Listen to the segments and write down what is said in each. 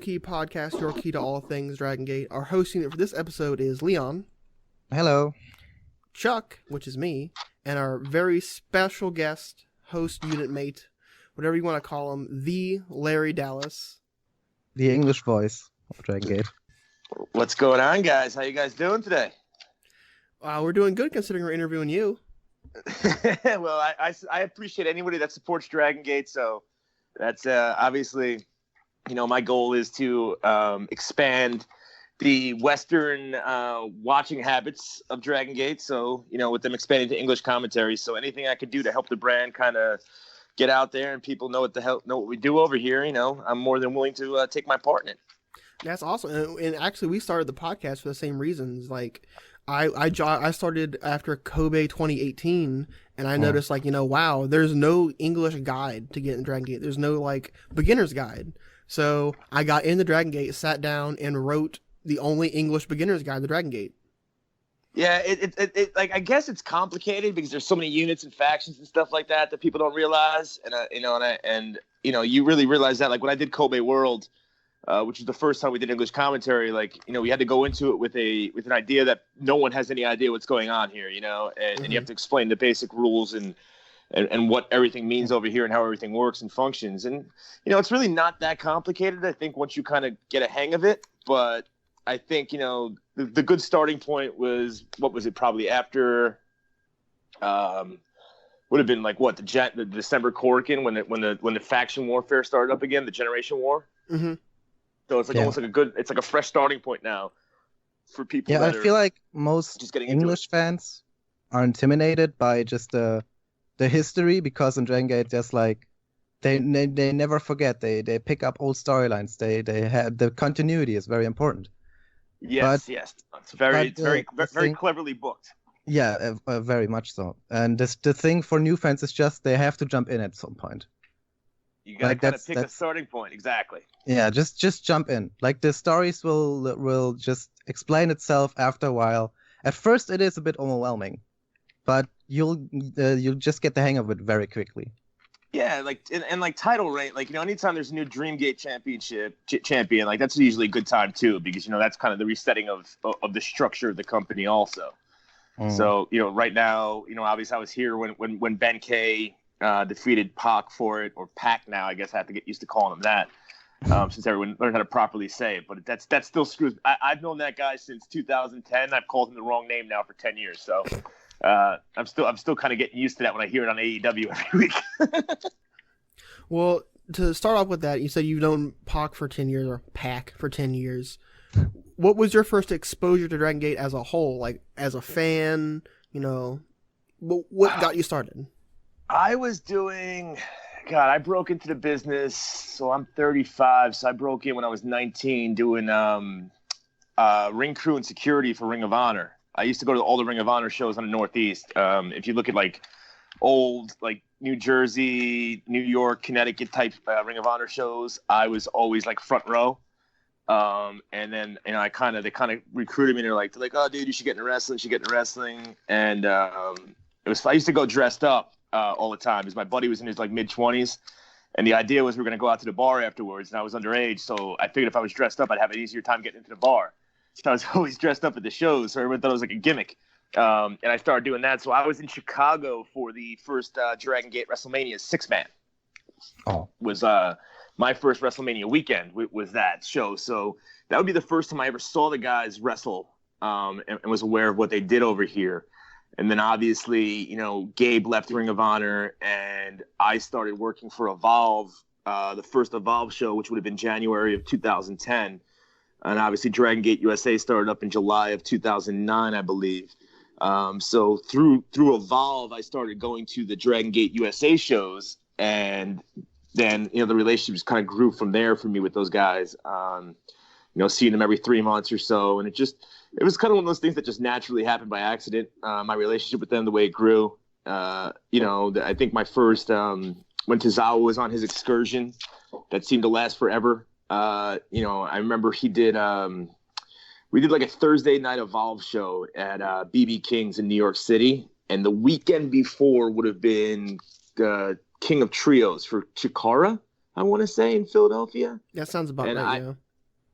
Key podcast, your key to all things Dragon Gate. Our hosting for this episode is Leon, Hello. Chuck, which is me, and our very special guest, host, unit mate, whatever you want to call him, the Larry Dallas. The English voice of Dragon Gate. What's going on, guys? How you guys doing today? We're doing good considering we're interviewing you. Well, I appreciate anybody that supports Dragon Gate, so that's obviously, my goal is to expand the Western watching habits of Dragon Gate. So, with them expanding to English commentary. So anything I could do to help the brand kind of get out there and people know what we do over here, I'm more than willing to take my part in it. That's awesome. And actually, we started the podcast for the same reasons. Like, I started after Kobe 2018, and I noticed, wow, there's no English guide to get in Dragon Gate. There's no, beginner's guide. So I got into Dragon Gate, sat down, and wrote the only English beginner's guide to Dragon Gate. Yeah, I guess it's complicated because there's so many units and factions and stuff like that people don't realize, and you really realize that. Like when I did Kobe World, which is the first time we did English commentary, we had to go into it with an idea that no one has any idea what's going on here, and you have to explain the basic rules and what everything means over here and how everything works and functions. And, it's really not that complicated, I think, once you kind of get a hang of it. But I think, the good starting point was, what was it, probably after, would have been the December Corkin when the faction warfare started up again, the Generation War. Mm-hmm. So it's almost it's like a fresh starting point now for people. Yeah, I feel like most just getting English fans are intimidated by just the history, because in Dragon Gate there's they never forget. They pick up old storylines. They have the continuity is very important. Yes, it's very cleverly booked. Yeah, very much so. And the thing for new fans is just they have to jump in at some point. You gotta kind of pick a starting point, exactly. Yeah, just jump in. The stories will just explain itself after a while. At first, it is a bit overwhelming, but you'll just get the hang of it very quickly. Yeah, and title reign, anytime there's a new Dreamgate champion, that's usually a good time too, because that's kind of the resetting of the structure of the company also. So right now, obviously I was here when Ben K defeated Pac for it, or Pac now, I guess I have to get used to calling him that, since everyone learned how to properly say it. But that's still screws. I've known that guy since 2010. I've called him the wrong name now for 10 years. So I'm still kind of getting used to that when I hear it on AEW every week. Well, to start off with that, you said you've known Pac for 10 years, or Pac for 10 years. What was your first exposure to Dragon Gate as a whole? As a fan, what got you started? I was I broke into the business, so I'm 35, so I broke in when I was 19 doing ring crew and security for Ring of Honor. I used to go to all the Ring of Honor shows on the Northeast. If you look at old New Jersey, New York, Connecticut type Ring of Honor shows, I was always front row. And then they kind of recruited me. They're like, oh dude, you should get into wrestling. And I used to go dressed up all the time, because my buddy was in his mid-20s, and the idea was we were going to go out to the bar afterwards, and I was underage, so I figured if I was dressed up I'd have an easier time getting into the bar. So I was always dressed up at the shows, so everyone thought it was like a gimmick. And I started doing that. So I was in Chicago for the first Dragon Gate WrestleMania 6-man. Was my first WrestleMania weekend was that show. So that would be the first time I ever saw the guys wrestle, and was aware of what they did over here. And then obviously, Gabe left Ring of Honor, and I started working for Evolve, the first Evolve show, which would have been January of 2010. And obviously Dragon Gate USA started up in July of 2009, I believe. So through Evolve, I started going to the Dragon Gate USA shows, and then, the relationships kind of grew from there for me with those guys, seeing them every 3 months or so. And it was kind of one of those things that just naturally happened by accident. My relationship with them, the way it grew, I think my first, when Tozawa was on his excursion, that seemed to last forever. I remember we did a Thursday night Evolve show at BB King's in New York City. And the weekend before would have been King of Trios for Chikara, I want to say, in Philadelphia. That sounds about right, yeah.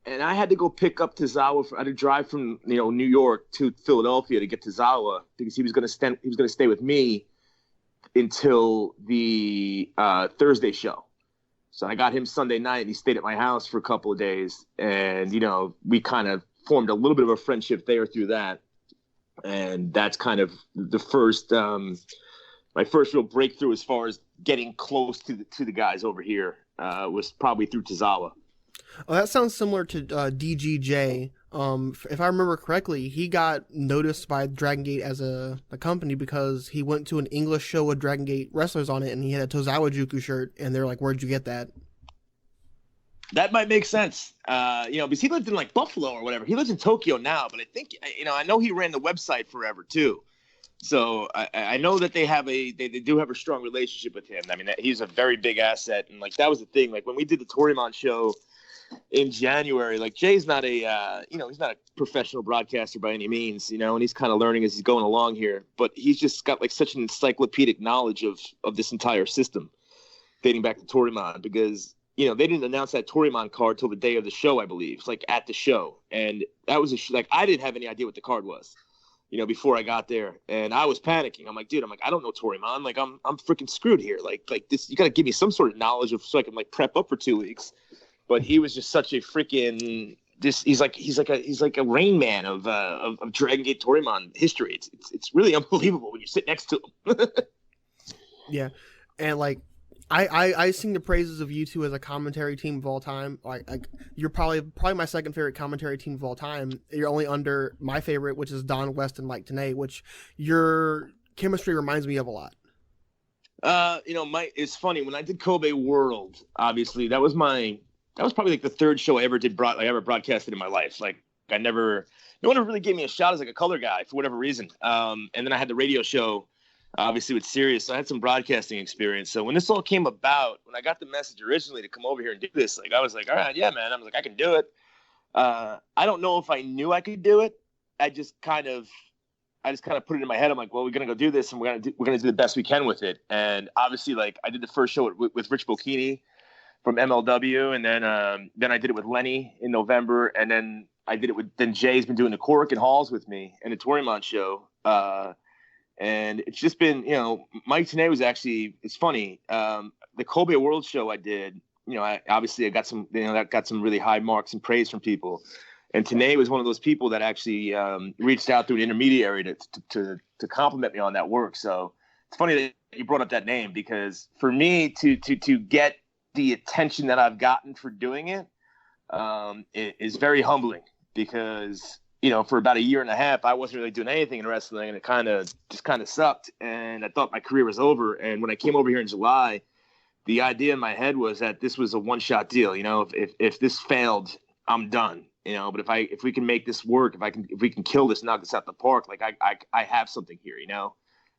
and I had to go pick up Tozawa. I had to drive from New York to Philadelphia to get Tozawa because he was going to stay with me until the Thursday show. So I got him Sunday night, and he stayed at my house for a couple of days, and we kind of formed a little bit of a friendship there through that, and that's kind of the first my first real breakthrough as far as getting close to the guys over here was probably through Tozawa. Oh, that sounds similar to DGJ. If I remember correctly, he got noticed by Dragon Gate as a company because he went to an English show with Dragon Gate wrestlers on it, and he had a Tozawa Juku shirt, and they're like, "Where'd you get that?" That might make sense, because he lived in like Buffalo or whatever. He lives in Tokyo now, but I think I know he ran the website forever too. So I know that they do have a strong relationship with him. I mean, he's a very big asset, and like that was the thing. Like when we did the Torimon show in January, like Jay's not he's not a professional broadcaster by any means, and he's kind of learning as he's going along here, but he's just got like such an encyclopedic knowledge of this entire system dating back to Torimon, because they didn't announce that Torimon card till the day of the show, I believe, like at the show, and that was I didn't have any idea what the card was before I got there, and I was panicking. I'm like, dude, I don't know Torimon, like I'm freaking screwed here, like this, you got to give me some sort of knowledge so I can like prep up for 2 weeks. But he was just such a freaking he's like a Rain Man of Dragon Gate Torimon history. It's really unbelievable when you sit next to him. Yeah, and like I sing the praises of you two as a commentary team of all time. Like you're probably my second favorite commentary team of all time. You're only under my favorite, which is Don West and Mike Tenay, which your chemistry reminds me of a lot. It's funny when I did Kobe World. Obviously, that was probably like the third show I ever did I ever broadcasted in my life. Like no one ever really gave me a shot as like a color guy for whatever reason. And then I had the radio show, obviously with Sirius, so I had some broadcasting experience. So when this all came about, when I got the message originally to come over here and do this, like I was like, all right, yeah, man. I was like, I can do it. I don't know if I knew I could do it. I just kind of put it in my head. I'm like, well, we're gonna go do this, and we're gonna do the best we can with it. And obviously, like I did the first show with Rich Bocchini from MLW, and then I did it with Lenny in November, and then I did it with Jay's been doing the Cork and Halls with me and the Torimon show, and it's just been Mike Tenay was actually, it's funny, the Kobe World show I did, I got some that got some really high marks and praise from people, and Tenay was one of those people that actually reached out through an intermediary to compliment me on that work. So it's funny that you brought up that name, because for me to get the attention that I've gotten for doing it is very humbling, because for about a year and a half I wasn't really doing anything in wrestling, and it kind of sucked, and I thought my career was over. And when I came over here in July, the idea in my head was that this was a one-shot deal. If this failed, I'm done. But if we can make this work, if we can kill this, knock this out the park, like I have something here.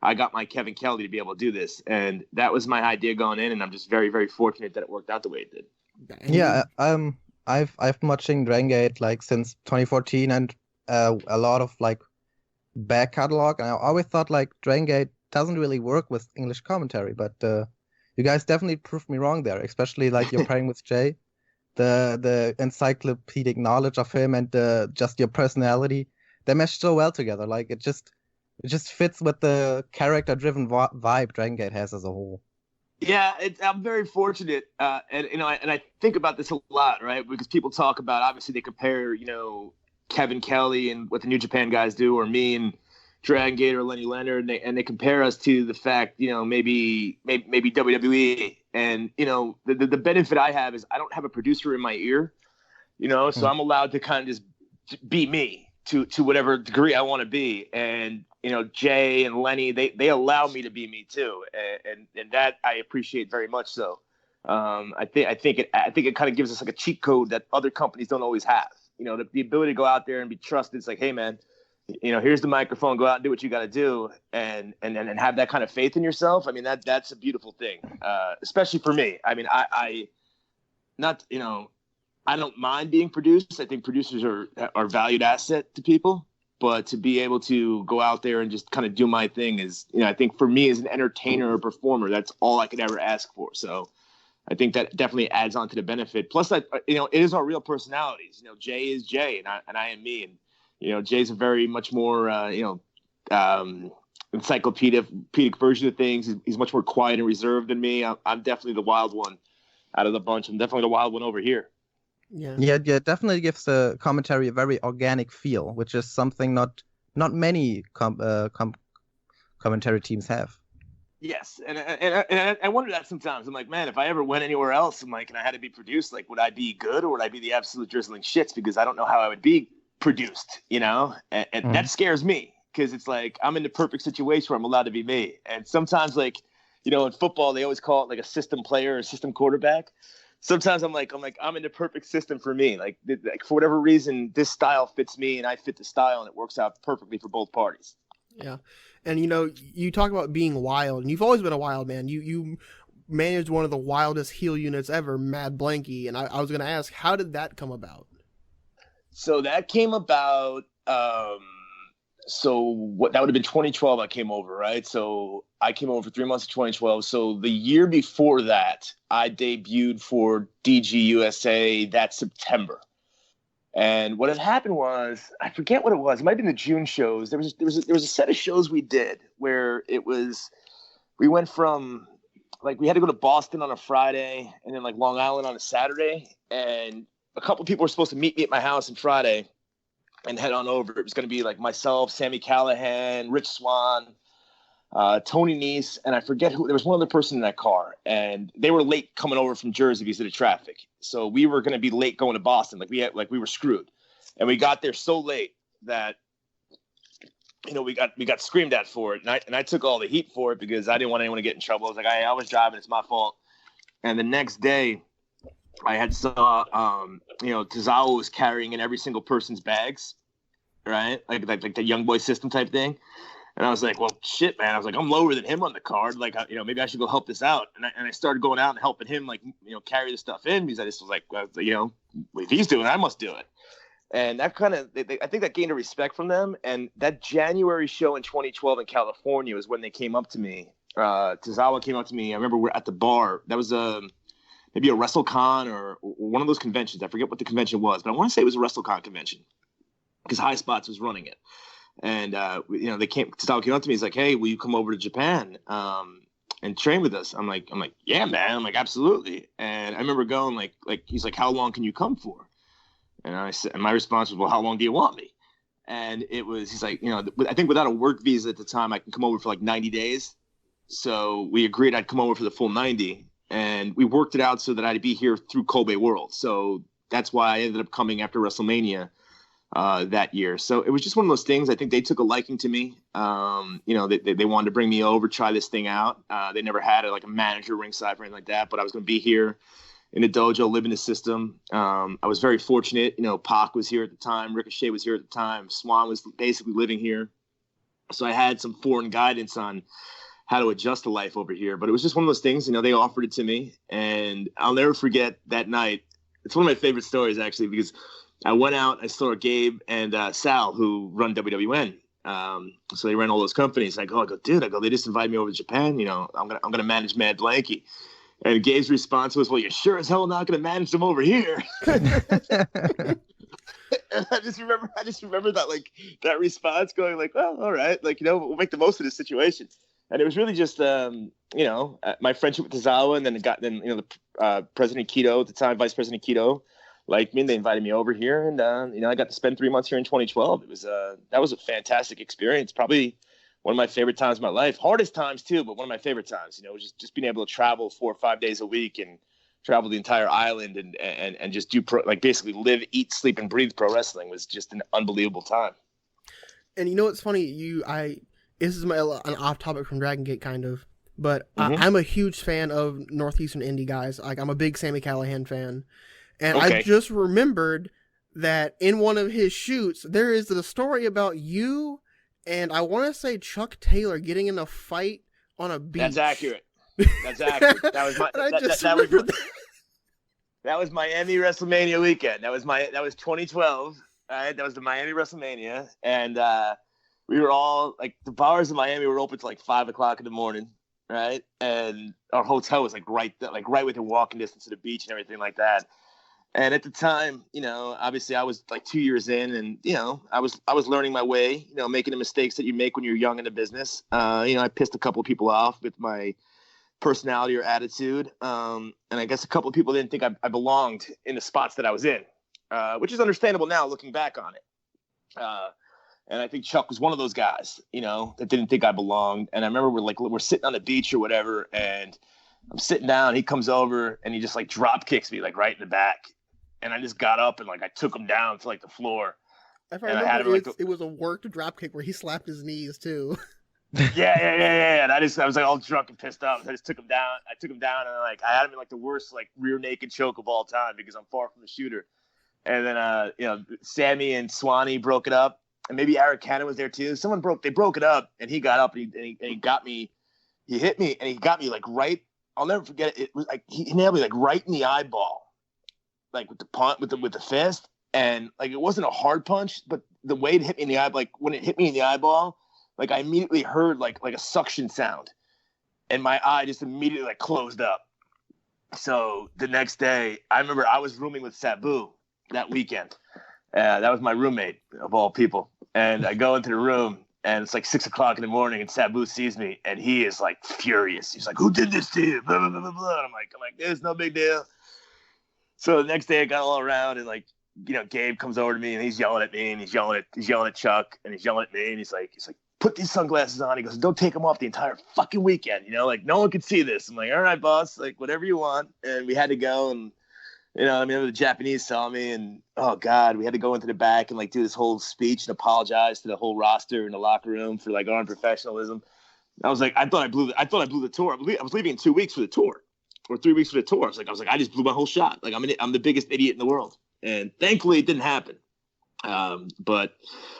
I got my Kevin Kelly to be able to do this, and that was my idea going in, and I'm just very, very fortunate that it worked out the way it did. Yeah, I've been watching Dragon Gate like since 2014, and a lot of like back catalog, and I always thought like Dragon Gate doesn't really work with English commentary, but you guys definitely proved me wrong there, especially like your pairing with Jay, the encyclopedic knowledge of him, and just your personality. They mesh so well together. Like it just fits with the character-driven vibe Dragon Gate has as a whole. Yeah, I'm very fortunate, and I think about this a lot, right? Because people talk about, obviously they compare, Kevin Kelly and what the New Japan guys do, or me and Dragon Gate or Lenny Leonard, and they compare us to the fact, maybe WWE, and the benefit I have is I don't have a producer in my ear, so I'm allowed to kind of just be me to whatever degree I want to be, and Jay and Lenny, they allow me to be me too, and that I appreciate very much. So, I think it kind of gives us like a cheat code that other companies don't always have. The ability to go out there and be trusted. It's like, hey man, here's the microphone. Go out and do what you got to do, and have that kind of faith in yourself. I mean, that's a beautiful thing, especially for me. I mean, I don't mind being produced. I think producers are valued asset to people. But to be able to go out there and just kind of do my thing is, I think for me as an entertainer or performer, that's all I could ever ask for. So I think that definitely adds on to the benefit. Plus, that it is our real personalities. Jay is Jay, and I am me, and Jay's a very much more encyclopedic version of things. He's much more quiet and reserved than me. I'm definitely the wild one out of the bunch. I'm definitely the wild one over here. Yeah, it definitely gives the commentary a very organic feel, which is something not many commentary teams have. Yes, and I wonder that sometimes. I'm like, man, if I ever went anywhere else, I'm like, and I had to be produced, like, would I be good or would I be the absolute drizzling shits? Because I don't know how I would be produced, and that scares me because it's like I'm in the perfect situation where I'm allowed to be me. And sometimes, like, in football, they always call it like a system player or a system quarterback. Sometimes I'm in the perfect system for me. Like for whatever reason, this style fits me and I fit the style, and it works out perfectly for both parties. Yeah. And, you talk about being wild, and you've always been a wild man. You managed one of the wildest heel units ever, Mad Blankey. And I was going to ask, how did that come about? So that came about, that would have been 2012 I came over, right? So I came over for 3 months of 2012. So the year before that, I debuted for DG USA that September. And what had happened was, I forget what it was. It might have been the June shows. There was a set of shows we did where we went from, like, we had to go to Boston on a Friday and then like Long Island on a Saturday. And a couple people were supposed to meet me at my house on Friday and head on over. It was going to be like myself, Sammy Callahan, Rich Swann, Tony Nese, and I forget who. There was one other person in that car, and they were late coming over from Jersey because of the traffic. So we were going to be late going to Boston. We were screwed, and we got there so late that we got screamed at for it, and I took all the heat for it because I didn't want anyone to get in trouble. I was like, I was driving, it's my fault. And the next day, I had saw Tozawa was carrying in every single person's bags, right? Like the young boy system type thing. And I was like, well, shit, man. I was like, I'm lower than him on the card. Like, maybe I should go help this out. And I started going out and helping him, like, carry the stuff in because I just was like, if he's doing it, I must do it. And that kind of, I think that gained a respect from them. And that January show in 2012 in California was when they came up to me. Tozawa came up to me. I remember we're at the bar. That was maybe a WrestleCon or one of those conventions. I forget what the convention was, but I want to say it was a WrestleCon convention because High Spots was running it. And, Tozawa came up to me. He's like, hey, will you come over to Japan and train with us? I'm like, yeah, man. I'm like, absolutely. And I remember going like, he's like, how long can you come for? And I said, and my response was, well, how long do you want me? And he's like, I think without a work visa at the time, I can come over for like 90 days. So we agreed I'd come over for the full 90. And we worked it out so that I'd be here through Kobe World. So that's why I ended up coming after WrestleMania that year. So it was just one of those things. I think they took a liking to me. They wanted to bring me over, try this thing out. They never had a manager ringside or anything like that, but I was going to be here in the dojo, live in the system. I was very fortunate. Pac was here at the time. Ricochet was here at the time. Swan was basically living here. So I had some foreign guidance on how to adjust to life over here. But it was just one of those things, they offered it to me. And I'll never forget that night. It's one of my favorite stories, actually, because I went out, I saw Gabe and Sal, who run WWN. So they ran all those companies. I go, dude, they just invited me over to Japan. I'm gonna manage Mad Blankey. And Gabe's response was, well, you're sure as hell not gonna manage them over here. And I just remember that that response going like, well, all right, we'll make the most of this situation. And it was really just my friendship with Tozawa, and then the President Kido at the time, Vice President Kido, liked me, and they invited me over here, and I got to spend 3 months here in 2012. It was that was a fantastic experience, probably one of my favorite times of my life. Hardest times too, but one of my favorite times. Just being able to travel 4 or 5 days a week and travel the entire island and just do basically live, eat, sleep, and breathe pro wrestling was just an unbelievable time. And it's funny, this is an off topic from Dragon Gate kind of, but Mm-hmm. I'm a huge fan of Northeastern indie guys. Like, I'm a big Sammy Callahan fan. And Okay. I just remembered that in one of his shoots, there is the story about you and I want to say Chuck Taylor getting in a fight on a beach. That's accurate. That was my. That was Miami WrestleMania weekend. That was 2012. Right? That was the Miami WrestleMania, and we were all the bars in Miami were open till 5 o'clock in the morning. right? And our hotel was like right within walking distance of the beach and everything like that. And at the time, obviously I was like 2 years in, and I was learning my way, making the mistakes that you make when you're young in the business. I pissed a couple of people off with my personality or attitude, and I guess a couple of people didn't think I belonged in the spots that I was in, which is understandable now looking back on it. And I think Chuck was one of those guys, that didn't think I belonged. And I remember we're sitting on the beach or whatever, and I'm sitting down. He comes over and he just like drop kicks me like right in the back, and I just got up and like I took him down to like the floor. If I remember, it was a worked drop kick where he slapped his knees too. Yeah. And I was like all drunk and pissed off. I just took him down. And like I had him in like the worst like rear naked choke of all time because I'm far from the shooter. And then Sammy and Swanee broke it up. And maybe Eric Cannon was there too. They broke it up, and he got up and he got me. He hit me and he got me like right. I'll never forget it. It was like he nailed me like right in the eyeball, like with the punt with the fist. And like it wasn't a hard punch, but the way it hit me in the eye, like when it hit me in the eyeball, like I immediately heard like a suction sound, and my eye just immediately like closed up. So the next day, I remember I was rooming with Sabu that weekend. That was my roommate of all people. And I go into the room, and it's like 6 o'clock in the morning, and Sabu sees me, and he is like furious. He's like, "Who did this to you?" Blah, blah, blah, blah, blah. And I'm like, "It's no big deal." So the next day I got all around, and like, Gabe comes over to me, and he's yelling at me, and he's yelling at Chuck, and he's yelling at me, and he's like, "Put these sunglasses on." He goes, "Don't take them off the entire fucking weekend. Like no one can see this." I'm like, "All right, boss, like whatever you want." And we had to go, and the Japanese saw me, and oh God, we had to go into the back and like do this whole speech and apologize to the whole roster in the locker room for like our unprofessionalism. I was like, I thought I blew the tour. I was leaving in 2 weeks for the tour, or 3 weeks for the tour. I was like, I just blew my whole shot. Like I'm the biggest idiot in the world, and thankfully it didn't happen. But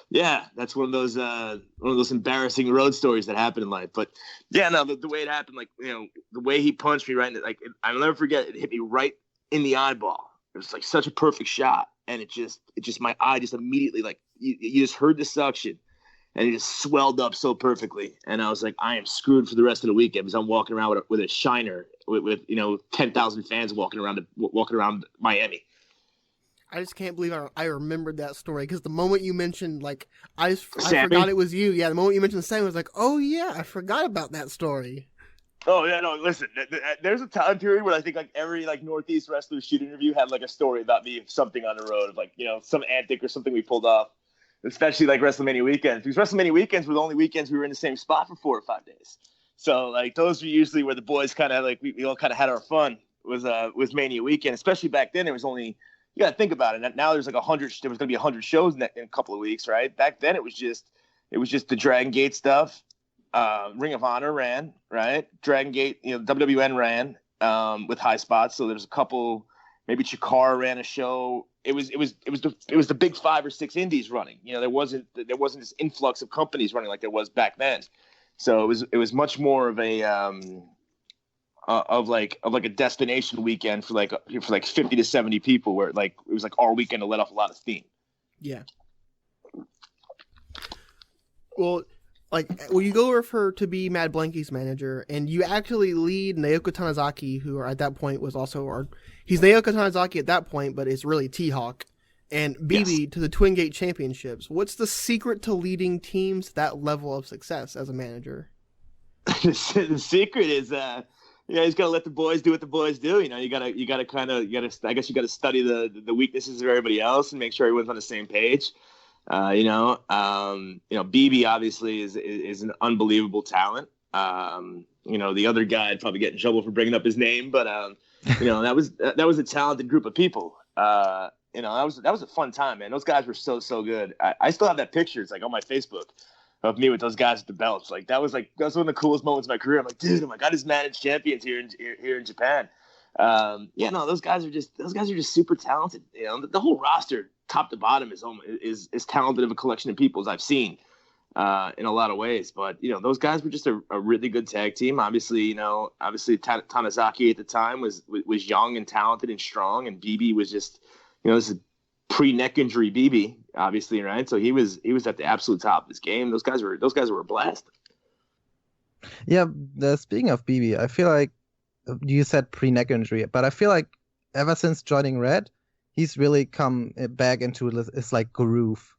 yeah, that's one of those embarrassing road stories that happen in life. But yeah, no, the way it happened, like the way he punched me right, like I'll never forget. It hit me right in the eyeball. It was like such a perfect shot, and it just my eye just immediately like you just heard the suction, and it just swelled up so perfectly. And I was like, I am screwed for the rest of the weekend because I'm walking around with a shiner with 10,000 fans walking around Miami. I just can't believe I remembered that story because the moment you mentioned like I forgot it was you. Yeah, the moment you mentioned Sammy, I was like, oh yeah, I forgot about that story. Oh yeah, no. Listen, there's a time period where I think like every like Northeast wrestler shoot interview had like a story about me of something on the road, of like some antic or something we pulled off. Especially like WrestleMania weekends, because WrestleMania weekends were the only weekends we were in the same spot for 4 or 5 days. So like those were usually where the boys kind of like we all kind of had our fun. Was Mania weekend, especially back then. It was only, you got to think about it. Now there's like 100. There was going to be 100 shows in a couple of weeks, right? Back then it was just the Dragon Gate stuff. Ring of Honor ran, right? Dragon Gate, WWN ran with high spots. So there's a couple, maybe Chikara ran a show. It was the big 5 or 6 indies running. There wasn't this influx of companies running like there was back then. So it was much more of a of like a destination weekend for like 50 to 70 people, where like it was like our weekend to let off a lot of steam. Yeah. Well, you go over to be Mad Blankey's manager, and you actually lead Naoki Tanizaki, who at that point was also he's Naoki Tanizaki at that point, but it's really T-Hawk, and BB yes. to the Twin Gate Championships. What's the secret to leading teams to that level of success as a manager? The secret is, you just gotta let the boys do what the boys do. You gotta I guess you gotta study the weaknesses of everybody else and make sure everyone's on the same page. BB obviously is an unbelievable talent. The other guy, I'd probably get in trouble for bringing up his name, but that was a talented group of people. That was a fun time, man. Those guys were so good. I still have that picture. It's like on my Facebook of me with those guys at the belts. Like that was one of the coolest moments of my career. I'm like, dude, I just managed champions here in Japan. Those guys are just super talented. The whole roster, top to bottom, is talented of a collection of people as I've seen in a lot of ways. But those guys were just a really good tag team. Obviously, Tanizaki at the time was young and talented and strong, and BB was just this is pre-neck injury BB, obviously, right? So he was at the absolute top of his game. Those guys were a blast. Yeah, speaking of BB, I feel like you said pre-neck injury, but I feel like ever since joining Red, he's really come back into this like groove.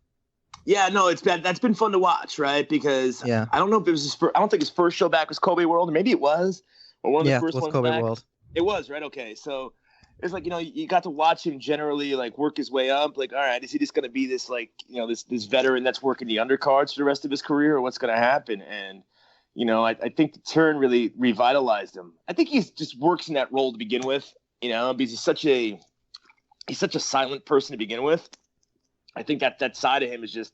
Yeah, no, it's been that's been fun to watch, right? Because Yeah, I don't know if it was I don't think his first show back was Kobe World, or maybe it was, or one of the yeah, it first was ones Kobe back. World. It was, right? Okay, so it's like you got to watch him generally like work his way up. Like, all right, is he just going to be this like this veteran that's working the undercards for the rest of his career, or what's going to happen? And I think the turn really revitalized him. I think he just works in that role to begin with, because he's such a silent person to begin with. I think that side of him is just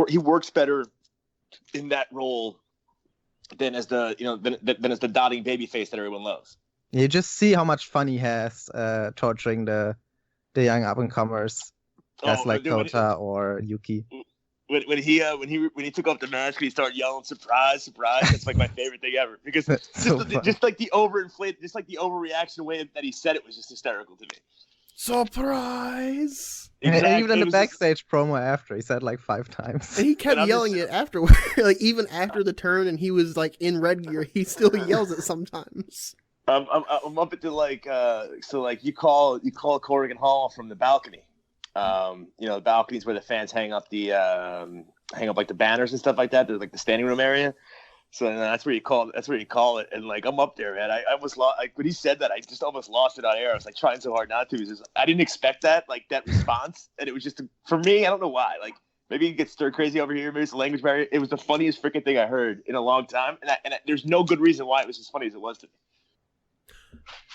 he works better in that role than as the than as the dotting baby face that everyone loves. You just see how much fun he has torturing the young up and comers, guys like Kota or Yuki. When he took off the mask and he started yelling "surprise, surprise," that's like my favorite thing ever, because just like the overinflated, just like the overreaction way that he said it was just hysterical to me. Surprise! Exactly. And even in the backstage promo after, he said like 5 times. And he kept yelling it afterward. Like even after the turn and he was like in red gear, he still yells it sometimes. I'm up at the so you call Corrigan Hall from the balcony. The balconies where the fans hang up like the banners and stuff like that. There's like the standing room area. So that's where you call it. And like I'm up there, man. I almost lost. Like when he said that, I just almost lost it on air. I was like trying so hard not to. I didn't expect that response, and it was just for me. I don't know why. Like maybe it gets stir crazy over here. Maybe it's a language barrier. It was the funniest freaking thing I heard in a long time, and there's no good reason why it was as funny as it was to me.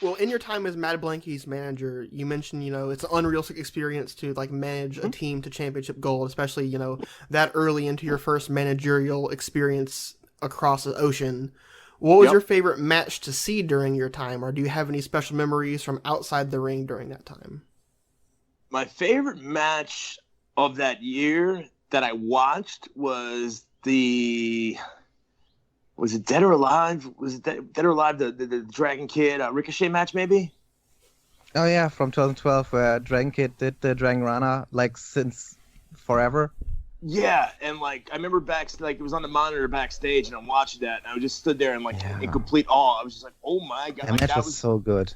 Well, in your time as Mad Blankey's manager, you mentioned, it's an unrealistic experience to like manage a team to championship gold, especially, that early into your first managerial experience across the ocean. What was your favorite match to see during your time, or do you have any special memories from outside the ring during that time? My favorite match of that year that I watched was was it Dead or Alive? Was it Dead or Alive, the Dragon Kid Ricochet match, maybe? Oh, yeah, from 2012, where Dragon Kid did the Dragon Rana, like, since forever. Yeah, and, like, I remember it was on the monitor backstage, and I'm watching that, and I just stood there and, in complete awe. I was just like, oh, my God. That match was so good.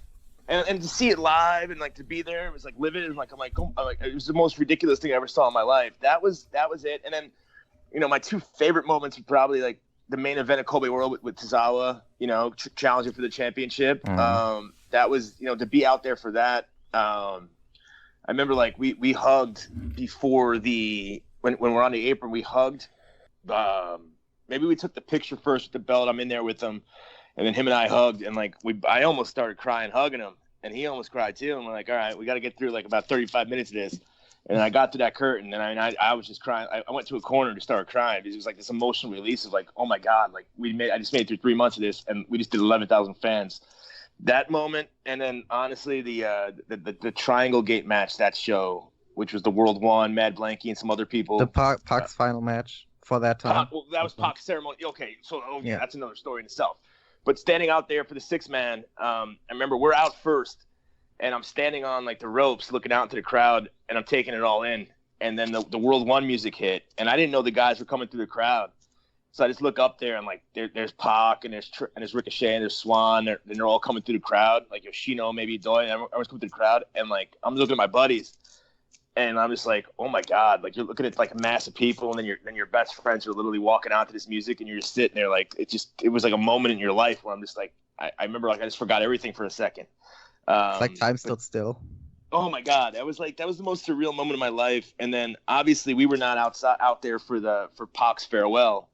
And to see it live and, like, to be there, it was, like, livid. And, like, it was the most ridiculous thing I ever saw in my life. That was it. And then, my 2 favorite moments were probably, like, the main event of Kobe World with Tozawa, challenging for the championship. That was, to be out there for that. I remember like we hugged before when we're on the apron, we hugged. Maybe we took the picture first with the belt. I'm in there with him, and then him and I hugged, and like I almost started crying hugging him, and he almost cried too. And we're like, all right, we got to get through like about 35 minutes of this. And I got to that curtain, and I was just crying. I went to a corner to start crying because it was like this emotional release of like, oh my God, like I just made it through 3 months of this, and we just did 11,000 fans. That moment, and then honestly, the Triangle Gate match, that show, which was the World One, Mad Blankey, and some other people. The Pac's final match for that time. That was Pac's ceremony. Okay, so that's another story in itself. But standing out there for the 6-man, I remember we're out first. And I'm standing on like the ropes looking out into the crowd, and I'm taking it all in. And then the World One music hit, and I didn't know the guys were coming through the crowd. So I just look up there, and like there's Pac, and there's Ricochet, and there's Swan, and they're all coming through the crowd. Like Yoshino, maybe Doi, and everyone's coming through the crowd. And like I'm looking at my buddies, and I'm just like, oh my God, like you're looking at like a mass of people, and then your best friends are literally walking out to this music, and you're just sitting there like it was like a moment in your life where I'm just like I remember like I just forgot everything for a second. It's like time stood still. Oh my God, that was the most surreal moment of my life. And then obviously we were not out there for Pac's farewell,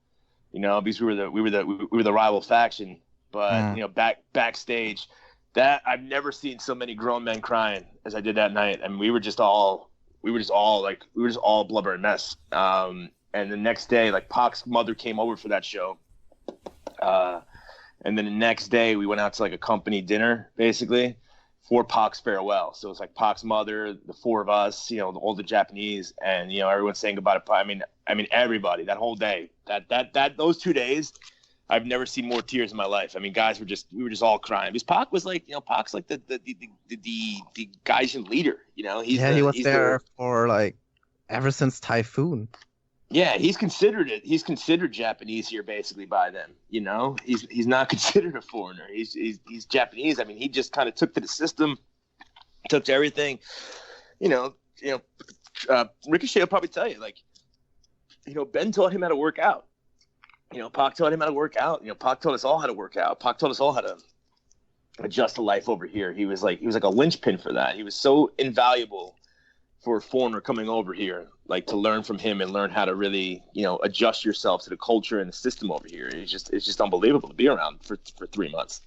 because we were the rival faction. But backstage, that I've never seen so many grown men crying as I did that night. I mean, we were just all blubber and mess. And the next day, like Pac's mother came over for that show. And then the next day we went out to like a company dinner, basically, for Pac's farewell. So it's like Pac's mother, the 4 of us, all the Japanese, and everyone's saying goodbye to Pac. I mean everybody that whole day. Those 2 days, I've never seen more tears in my life. I mean, we were just all crying because Pac was like, Pac's like the Gaijin leader. He was there for like ever since Typhoon. Yeah, he's considered it. He's considered Japanese here basically by them. You know, he's not considered a foreigner. He's Japanese. I mean, he just kind of took to the system, took to everything. You know. Ricochet will probably tell you, like, Ben taught him how to work out. Pac taught him how to work out. Pac taught us all how to work out. Pac taught us all how to adjust to life over here. He was like a linchpin for that. He was so invaluable for a foreigner coming over here, like to learn from him and learn how to really, adjust yourself to the culture and the system over here. It's just unbelievable to be around for 3 months.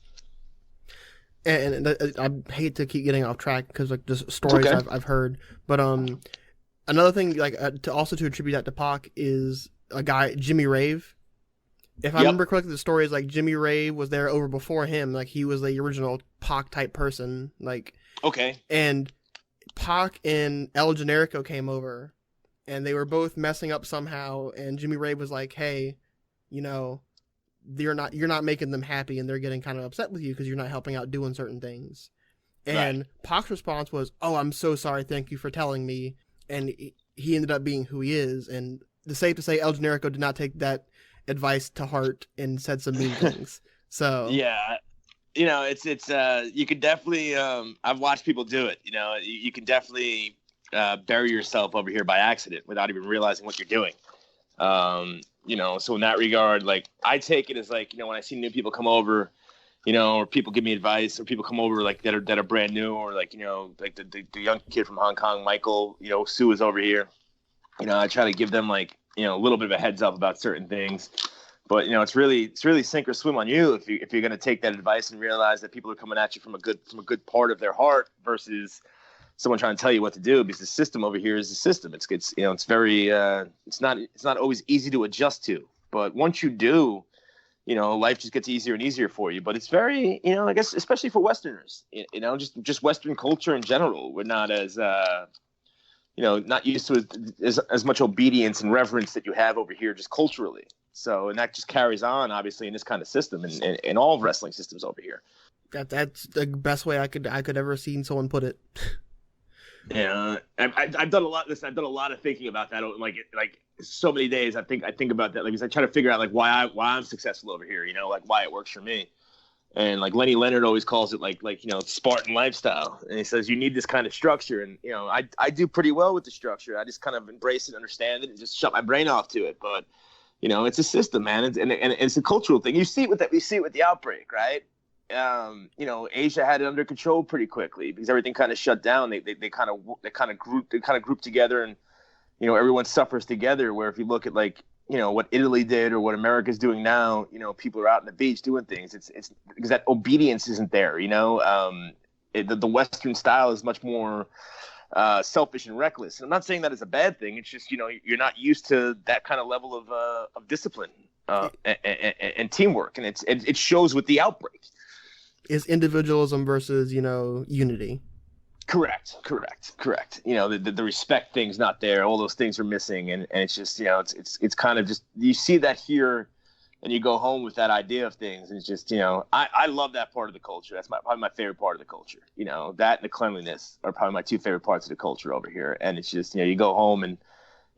And I hate to keep getting off track because like the stories I've heard, but another thing like to attribute that to Pac is a guy Jimmy Rave. If I remember correctly, the story is like Jimmy Rave was there over before him, like he was the original Pac type person, like and Pac and El Generico came over, and they were both messing up somehow, and Jimmy Rave was like, "Hey, you're not making them happy, and they're getting kind of upset with you because you're not helping out doing certain things." And Pac's response was, "Oh, I'm so sorry. Thank you for telling me." And he ended up being who he is. And it's safe to say El Generico did not take that advice to heart and said some mean things. So yeah, it's you could definitely I've watched people do it. You can definitely bury yourself over here by accident without even realizing what you're doing. So in that regard, like I take it as like, when I see new people come over, or people give me advice, or people come over like that are brand new, or like, like the young kid from Hong Kong, Michael, Sue is over here. I try to give them like, a little bit of a heads up about certain things. But it's really sink or swim on you if you're going to take that advice and realize that people are coming at you from a good part of their heart versus someone trying to tell you what to do, because the system over here is the system. It's very it's not always easy to adjust to, but once you do, life just gets easier and easier for you. But it's very, I guess especially for Westerners, just Western culture in general, we're not as not used to as much obedience and reverence that you have over here just culturally. So, and that just carries on, obviously, in this kind of system and in all wrestling systems over here. That's the best way I could ever seen someone put it. Yeah, I've done a lot. Listen, I've done a lot of thinking about that. Like so many days, I think about that. Like, because I try to figure out like why I'm successful over here. Like why it works for me. And like Lenny Leonard always calls it like Spartan lifestyle. And he says you need this kind of structure. And I do pretty well with the structure. I just kind of embrace it, understand it, and just shut my brain off to it. But it's a system, man, and it's a cultural thing. You see it with that. We see it with the outbreak, right? Asia had it under control pretty quickly because everything kind of shut down. They kind of grouped together, and everyone suffers together. Where if you look at like what Italy did or what America's doing now, people are out on the beach doing things. It's because that obedience isn't there. The Western style is much more selfish and reckless. And I'm not saying that is a bad thing. It's just you're not used to that kind of level of discipline and teamwork, and it shows with the outbreak. Is individualism versus unity. Correct. The respect thing's not there. All those things are missing, and it's just it's kind of just you see that here, and you go home with that idea of things, and it's just I love that part of the culture. That's probably my favorite part of the culture. That and the cleanliness are probably my two favorite parts of the culture over here. And it's just you go home and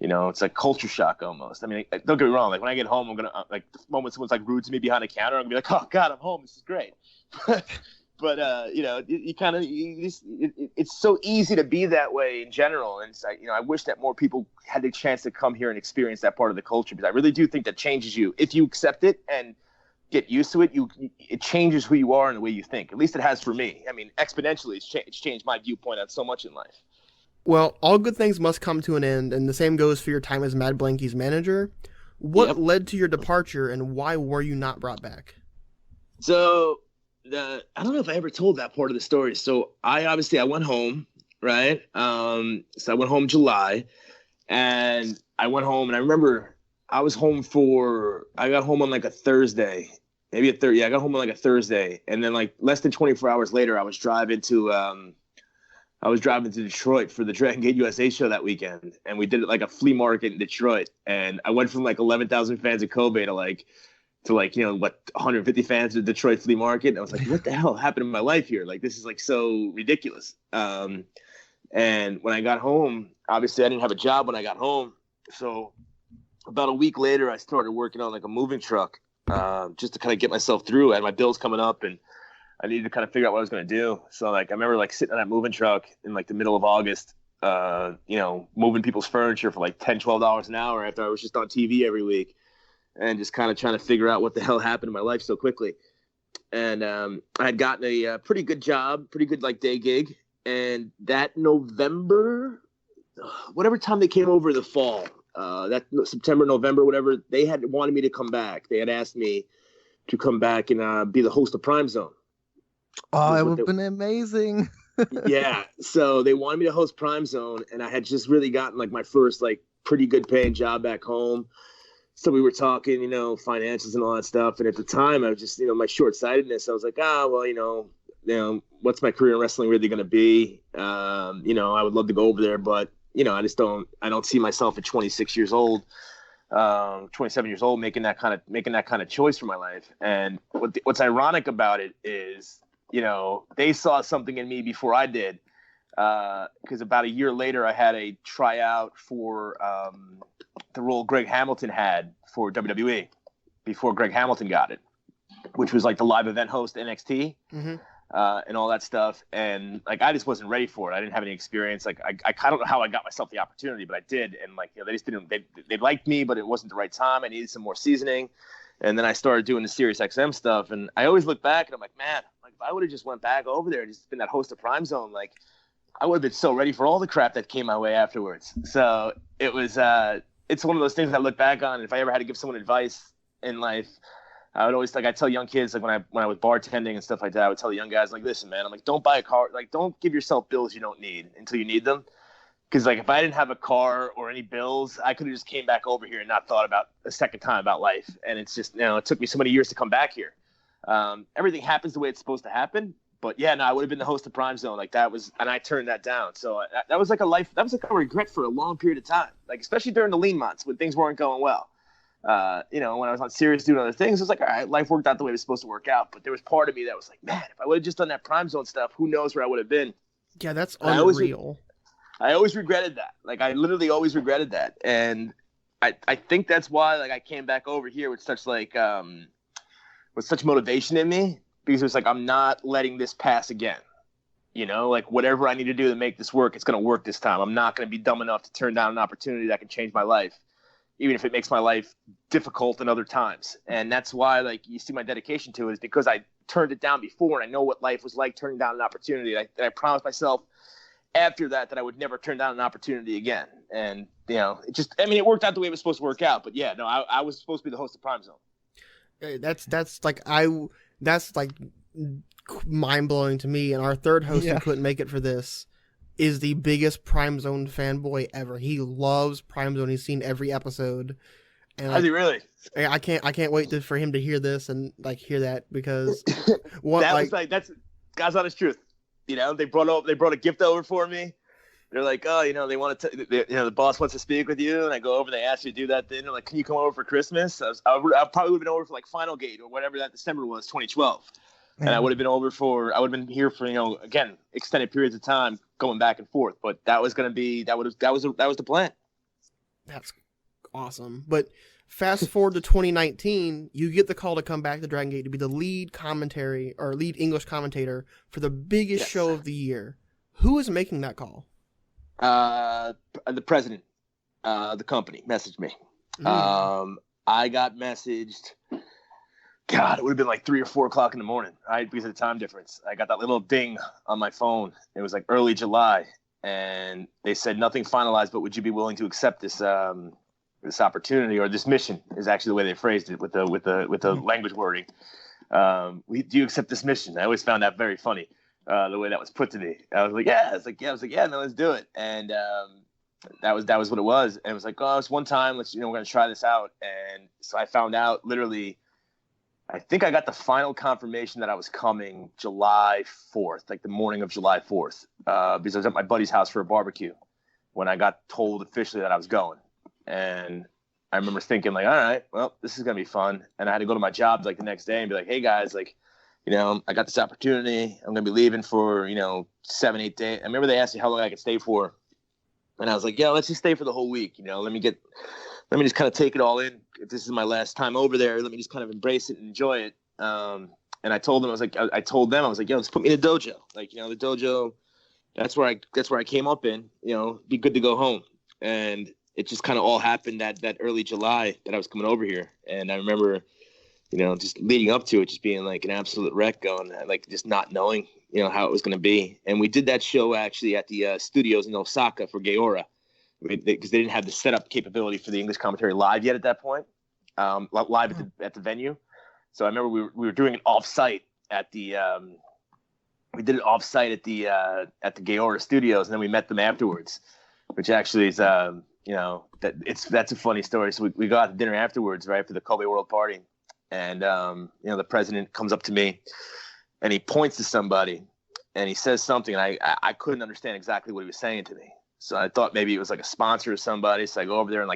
it's like culture shock almost. I mean, don't get me wrong. Like when I get home, I'm gonna like the moment someone's like rude to me behind the counter, I'm gonna be like, oh God, I'm home. This is great. But you kind of it's so easy to be that way in general, and it's like I wish that more people had the chance to come here and experience that part of the culture, because I really do think that changes you if you accept it and get used to it. It changes who you are and the way you think. At least it has for me. I mean, exponentially, it's changed my viewpoint on so much in life. Well, all good things must come to an end, and the same goes for your time as Mad Blankey's manager. What led to your departure, and why were you not brought back? So. I don't know if I ever told that part of the story. So I went home, right? So I went home July, and I went home, and I remember I got home on like a Thursday, maybe a Thursday. Yeah, I got home on like a Thursday, and then like less than 24 hours later, I was driving to Detroit for the Dragon Gate USA show that weekend, and we did it like a flea market in Detroit, and I went from like 11,000 fans at Kobe to 150 fans at the Detroit flea market. And I was like, what the hell happened in my life here? Like, this is like so ridiculous. And when I got home, obviously I didn't have a job when I got home. So about a week later, I started working on like a moving truck, just to kind of get myself through. I had my bills coming up, and I needed to kind of figure out what I was going to do. So like I remember like sitting on that moving truck in like the middle of August, moving people's furniture for like $10-12 an hour after I was just on TV every week, and just kind of trying to figure out what the hell happened in my life so quickly. And I had gotten a pretty good job, pretty good like day gig. And that November, whatever time they came over in the fall, that September, November, whatever, they had wanted me to come back. They had asked me to come back and be the host of Prime Zone. Oh, it would have been amazing. Yeah. So they wanted me to host Prime Zone, and I had just really gotten like my first like pretty good paying job back home. So we were talking, finances and all that stuff. And at the time, I was just, my short-sightedness. I was like, what's my career in wrestling really going to be? I would love to go over there, but I don't see myself at 26 years old, 27 years old, making that kind of choice for my life. And what's ironic about it is, they saw something in me before I did. Because about a year later, I had a tryout for the role Greg Hamilton had for WWE before Greg Hamilton got it, which was like the live event host NXT. Mm-hmm. And all that stuff. And like, I just wasn't ready for it. I didn't have any experience. Like I don't know how I got myself the opportunity, but I did. And like, they just didn't, they liked me, but it wasn't the right time. I needed some more seasoning. And then I started doing the Sirius XM stuff. And I always look back and I'm like, man, like if I would have just went back over there and just been that host of Prime Zone, like I would have been so ready for all the crap that came my way afterwards. So it was, it's one of those things I look back on. And if I ever had to give someone advice in life, I would always I tell young kids, like when I was bartending and stuff like that, I would tell the young guys, like, listen, man, I'm like, don't buy a car. Like, don't give yourself bills you don't need until you need them. Because like, if I didn't have a car or any bills, I could have just came back over here and not thought about a second time about life. And it's just, it took me so many years to come back here. Everything happens the way it's supposed to happen. But yeah, no, I would have been the host of Prime Zone. Like that was, and I turned that down. So that was like that was like a regret for a long period of time. Like, especially during the lean months when things weren't going well. When I was on Sirius doing other things, it was like, all right, life worked out the way it was supposed to work out. But there was part of me that was like, man, if I would have just done that Prime Zone stuff, who knows where I would have been. Yeah, that's unreal. I always regretted that. Like, I literally always regretted that. And I think that's why, like, I came back over here with such, like, with such motivation in me. Because it was like, I'm not letting this pass again. Like, whatever I need to do to make this work, it's going to work this time. I'm not going to be dumb enough to turn down an opportunity that can change my life, even if it makes my life difficult in other times. And that's why, like, you see my dedication to it is because I turned it down before, and I know what life was like turning down an opportunity. And I promised myself after that I would never turn down an opportunity again. And, it worked out the way it was supposed to work out. But yeah, no, I was supposed to be the host of Prime Zone. That's mind blowing to me. And our third host who couldn't make it for this is the biggest Prime Zone fanboy ever. He loves Prime Zone. He's seen every episode. And Has he really? I can't wait for him to hear this and like hear that, because that's God's honest truth. They brought a gift over for me. They're like, oh, they want to, the boss wants to speak with you. And I go over, they ask you to do that thing. They're like, can you come over for Christmas? I probably would have been over for like Final Gate or whatever that December was, 2012. And I would have been here for, again, extended periods of time going back and forth. But that was the plan. That's awesome. But fast forward to 2019, you get the call to come back to Dragon Gate to be the lead English commentator for the biggest show of the year. Who is making that call? The president, the company messaged me. I got messaged. God, it would have been like 3 or 4 o'clock in the morning, right? Because of the time difference. I got that little ding on my phone. It was like early July, and they said nothing finalized, but would you be willing to accept this this opportunity, or this mission is actually the way they phrased it with the language wording. Do you accept this mission? I always found that very funny, the way that was put to me. I was like, yeah, no, let's do it. And that was what it was. And it was like, oh, it's one time. We're going to try this out. And so I found out literally, I think I got the final confirmation that I was coming July 4th, like the morning of July 4th, because I was at my buddy's house for a barbecue when I got told officially that I was going. And I remember thinking like, all right, well, this is going to be fun. And I had to go to my job like the next day and be like, hey guys, like, I got this opportunity. I'm going to be leaving for, 7-8 days. I remember they asked me how long I could stay for. And I was like, yeah, let's just stay for the whole week. Let me get let me just kind of take it all in. If this is my last time over there, let me just kind of embrace it and enjoy it. And I told them, I was like, yo, let's put me in the dojo. Like, the dojo, that's where I came up in, be good to go home. And it just kind of all happened that early July that I was coming over here. And I remember, just leading up to it, just being like an absolute wreck, going like just not knowing, how it was going to be. And we did that show actually at the studios in Osaka for Gaora, because they didn't have the setup capability for the English commentary live yet at that point, live at the venue. So I remember we were doing it off-site at the we did it off-site at the Gaora studios, and then we met them afterwards, which actually is that's a funny story. So we got to dinner afterwards, right, for the Kobe World Party, and the president comes up to me and he points to somebody and he says something, and I couldn't understand exactly what he was saying to me. So I thought maybe it was like a sponsor or somebody. So I go over there and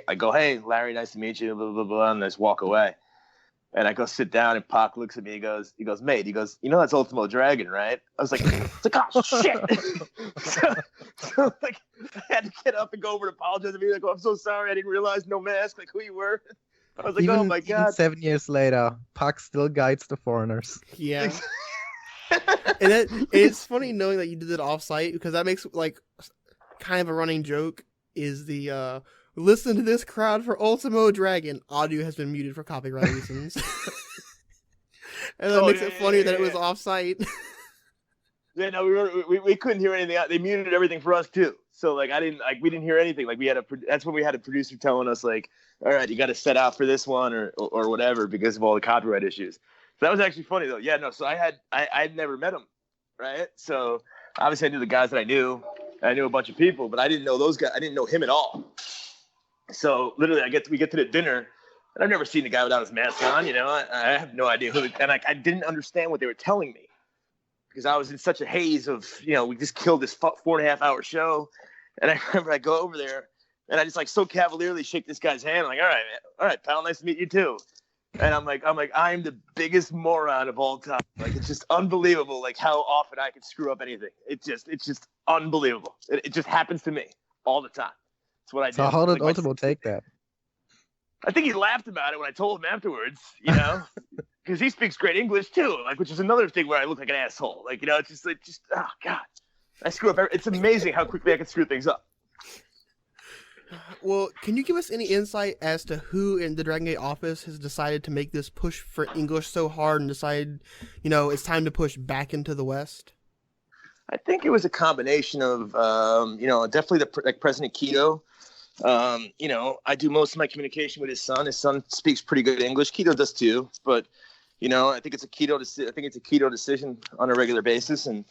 I go, "Hey, Larry, nice to meet you," blah blah blah, and I just walk away. And I go sit down, and Pac looks at me. He goes, "Mate," he goes, that's Ultimo Dragon, right? I was like, "Oh shit!" so like, I had to get up and go over and apologize and be like, "Oh, I'm so sorry, I didn't realize no mask, like who you were." I was like, "Oh my god!" Even 7 years later, Pac still guides the foreigners. Yeah. And it's funny knowing that you did it off-site, because that makes like kind of a running joke. Is the listen to this crowd for Ultimo Dragon. Audio has been muted for copyright reasons. And that makes it funny that it was off-site. Yeah, no, we couldn't hear anything. They muted everything for us too. So like we didn't hear anything. Like that's when we had a producer telling us like, "All right, you got to set out for this one or whatever because of all the copyright issues." So that was actually funny though. Yeah, no. So I'd never met him, right? So obviously I knew the guys that I knew. I knew a bunch of people, but I didn't know those guys. I didn't know him at all. So literally, we get to the dinner, and I've never seen the guy without his mask on. I have no idea who, and I didn't understand what they were telling me because I was in such a haze of, we just killed this 4.5 hour show, and I remember I go over there, and I just like so cavalierly shake this guy's hand. I'm like, all right, pal, nice to meet you too. And I'm like, I'm the biggest moron of all time. Like, it's just unbelievable, like how often I can screw up anything. It's just unbelievable. It just happens to me all the time. That's what I do. So how did Ultimo take that? I think he laughed about it when I told him afterwards, because he speaks great English too, like, which is another thing where I look like an asshole. Like, it's just oh god, I screw up. It's amazing how quickly I can screw things up. Well, can you give us any insight as to who in the Dragon Gate office has decided to make this push for English so hard and decided, it's time to push back into the West? I think it was a combination of, definitely like President Keto. I do most of my communication with his son. His son speaks pretty good English. Keto does too, but I think it's a Keto decision on a regular basis, and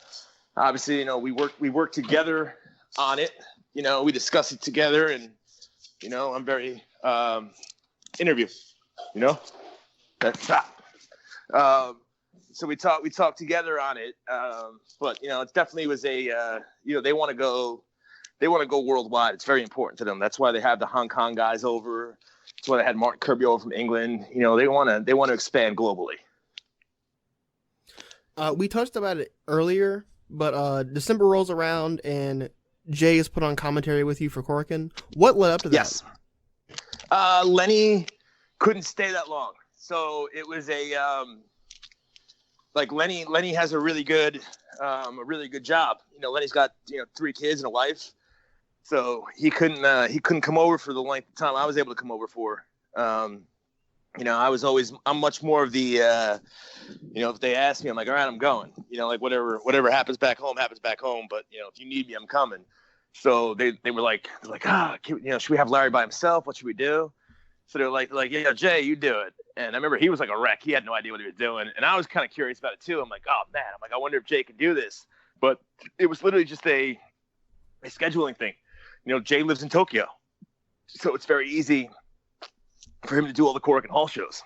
obviously, we work together on it. We discuss it together, and I'm very interview. That's so we talk together on it. But it definitely was a they want to go worldwide. It's very important to them. That's why they have the Hong Kong guys over. That's why they had Martin Kirby over from England. They want to expand globally. We touched about it earlier, but December rolls around and Jay is put on commentary with you for Korakuen. What led up to that? Yes. Lenny couldn't stay that long. So it was Lenny has a really good job. Lenny's got 3 kids and a wife. So he couldn't come over for the length of time I was able to come over for. I'm much more of the if they ask me, I'm like, all right, I'm going. Like whatever happens back home happens back home. But if you need me, I'm coming. So they were like, should we have Larry by himself? What should we do? So they're like, yeah, Jay, you do it. And I remember he was like a wreck. He had no idea what he was doing. And I was kind of curious about it too. I'm like, oh man, I wonder if Jay can do this. But it was literally just a scheduling thing. Jay lives in Tokyo, so it's very easy for him to do all the Korakuen Hall shows.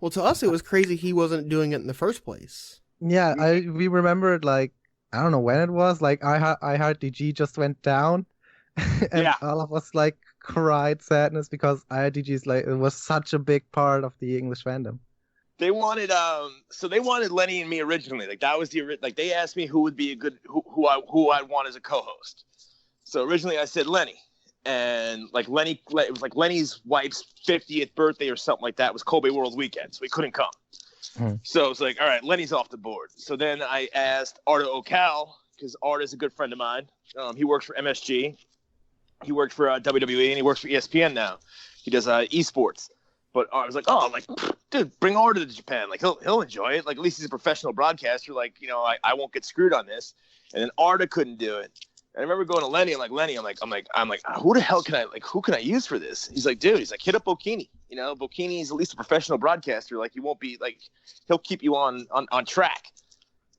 Well, to us, it was crazy he wasn't doing it in the first place. Yeah, we remembered, like, I don't know when it was, like, I heard DG just went down, and all of us, like, cried sadness because IRDG's, like, it was such a big part of the English fandom. They wanted Lenny and me originally. Like, that was they asked me who would be a good who I'd want as a co-host. So originally I said Lenny, and like it was like Lenny's wife's 50th birthday or something like that. It was Kobe World Weekend, so he couldn't come. So it's like, all right, Lenny's off the board. So then I asked Arda Ocal, because Arda's a good friend of mine. He works for MSG. He worked for WWE, and he works for ESPN now. He does esports. But I was like, dude, bring Arda to Japan. Like he'll enjoy it. Like at least he's a professional broadcaster. Like, you know, I won't get screwed on this. And then Arda couldn't do it. And I remember going to Lenny. I'm like, Lenny, I'm like, who the hell who can I use for this? He's like, dude, hit up Bocchini. You know, Bocchini's at least a professional broadcaster. Like, you won't be like, he'll keep you on track.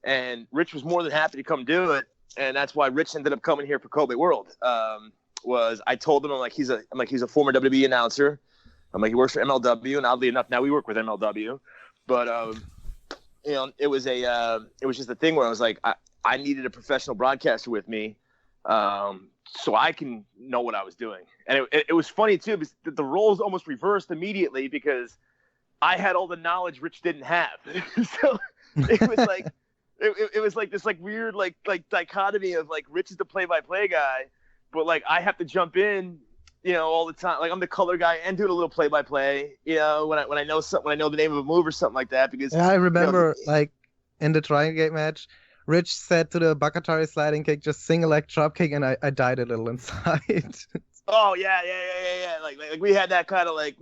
And Rich was more than happy to come do it. And that's why Rich ended up coming here for Kobe World. I told him, I'm like, he's a former WWE announcer. I'm like, he works for MLW, and oddly enough, now we work with MLW. But you know, it was just a thing where I was like, I needed a professional broadcaster with me. So I can know what I was doing. And it was funny too, because the roles almost reversed immediately because I had all the knowledge Rich didn't have. So it was like, it was like this like weird, like dichotomy of like Rich is the play-by-play guy, but like I have to jump in, you know, all the time. Like I'm the color guy and doing a little play-by-play, you know, when I know something, when I know the name of a move or something like that, because I remember like in the Triangle Gate match, Rich said to the Bakatari sliding kick, just single leg drop kick, and I died a little inside. Oh yeah. Like we had that kind of like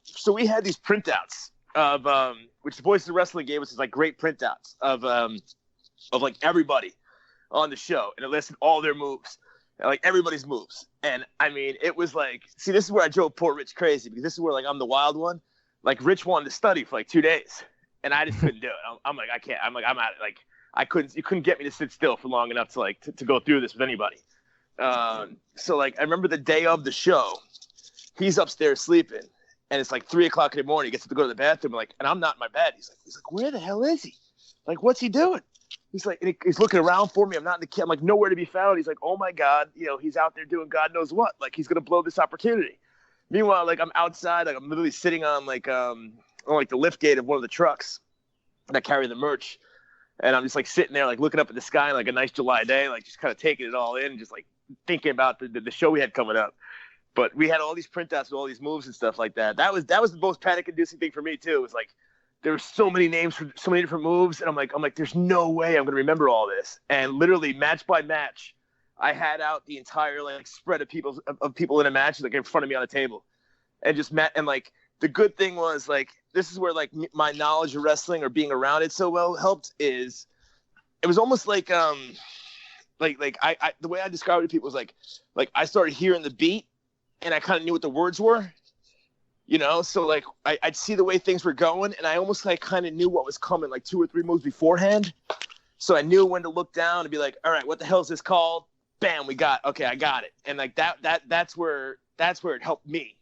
so we had these printouts of which the Voices of Wrestling gave us, is like great printouts of like everybody on the show, and it listed all their moves, like everybody's moves. And I mean, it was like, see, this is where I drove poor Rich crazy, because this is where like I'm the wild one. Like Rich wanted to study for like 2 days, and I just couldn't do it. I'm like, I can't. I'm at it. Like you couldn't get me to sit still for long enough to like to go through this with anybody. So like I remember the day of the show, he's upstairs sleeping, and it's like 3:00 in the morning. He gets to go to the bathroom, and I'm not in my bed. He's like, where the hell is he? Like, what's he doing? He's like, and he's looking around for me. I'm not in the kit. I'm like, nowhere to be found. He's like, oh my God, you know, he's out there doing God knows what. Like, he's gonna blow this opportunity. Meanwhile, like I'm outside, like I'm literally sitting on the lift gate of one of the trucks that carry the merch. And I'm just like sitting there, like looking up at the sky, like a nice July day, like just kind of taking it all in, just like thinking about the show we had coming up. But we had all these printouts with all these moves and stuff like that. That was the most panic-inducing thing for me too. It was like there were so many names for so many different moves, and I'm like, there's no way I'm gonna remember all this. And literally match by match, I had out the entire like spread of people in a match like in front of me on the table, and just met. And like the good thing was like, this is where like my knowledge of wrestling or being around it so well helped, is it was almost like I the way I described it to people was like I started hearing the beat and I kind of knew what the words were, you know. So like I'd see the way things were going, and I almost like kind of knew what was coming like 2 or 3 moves beforehand. So I knew when to look down and be like, all right, what the hell is this called? Bam, I got it. And like that's where it helped me,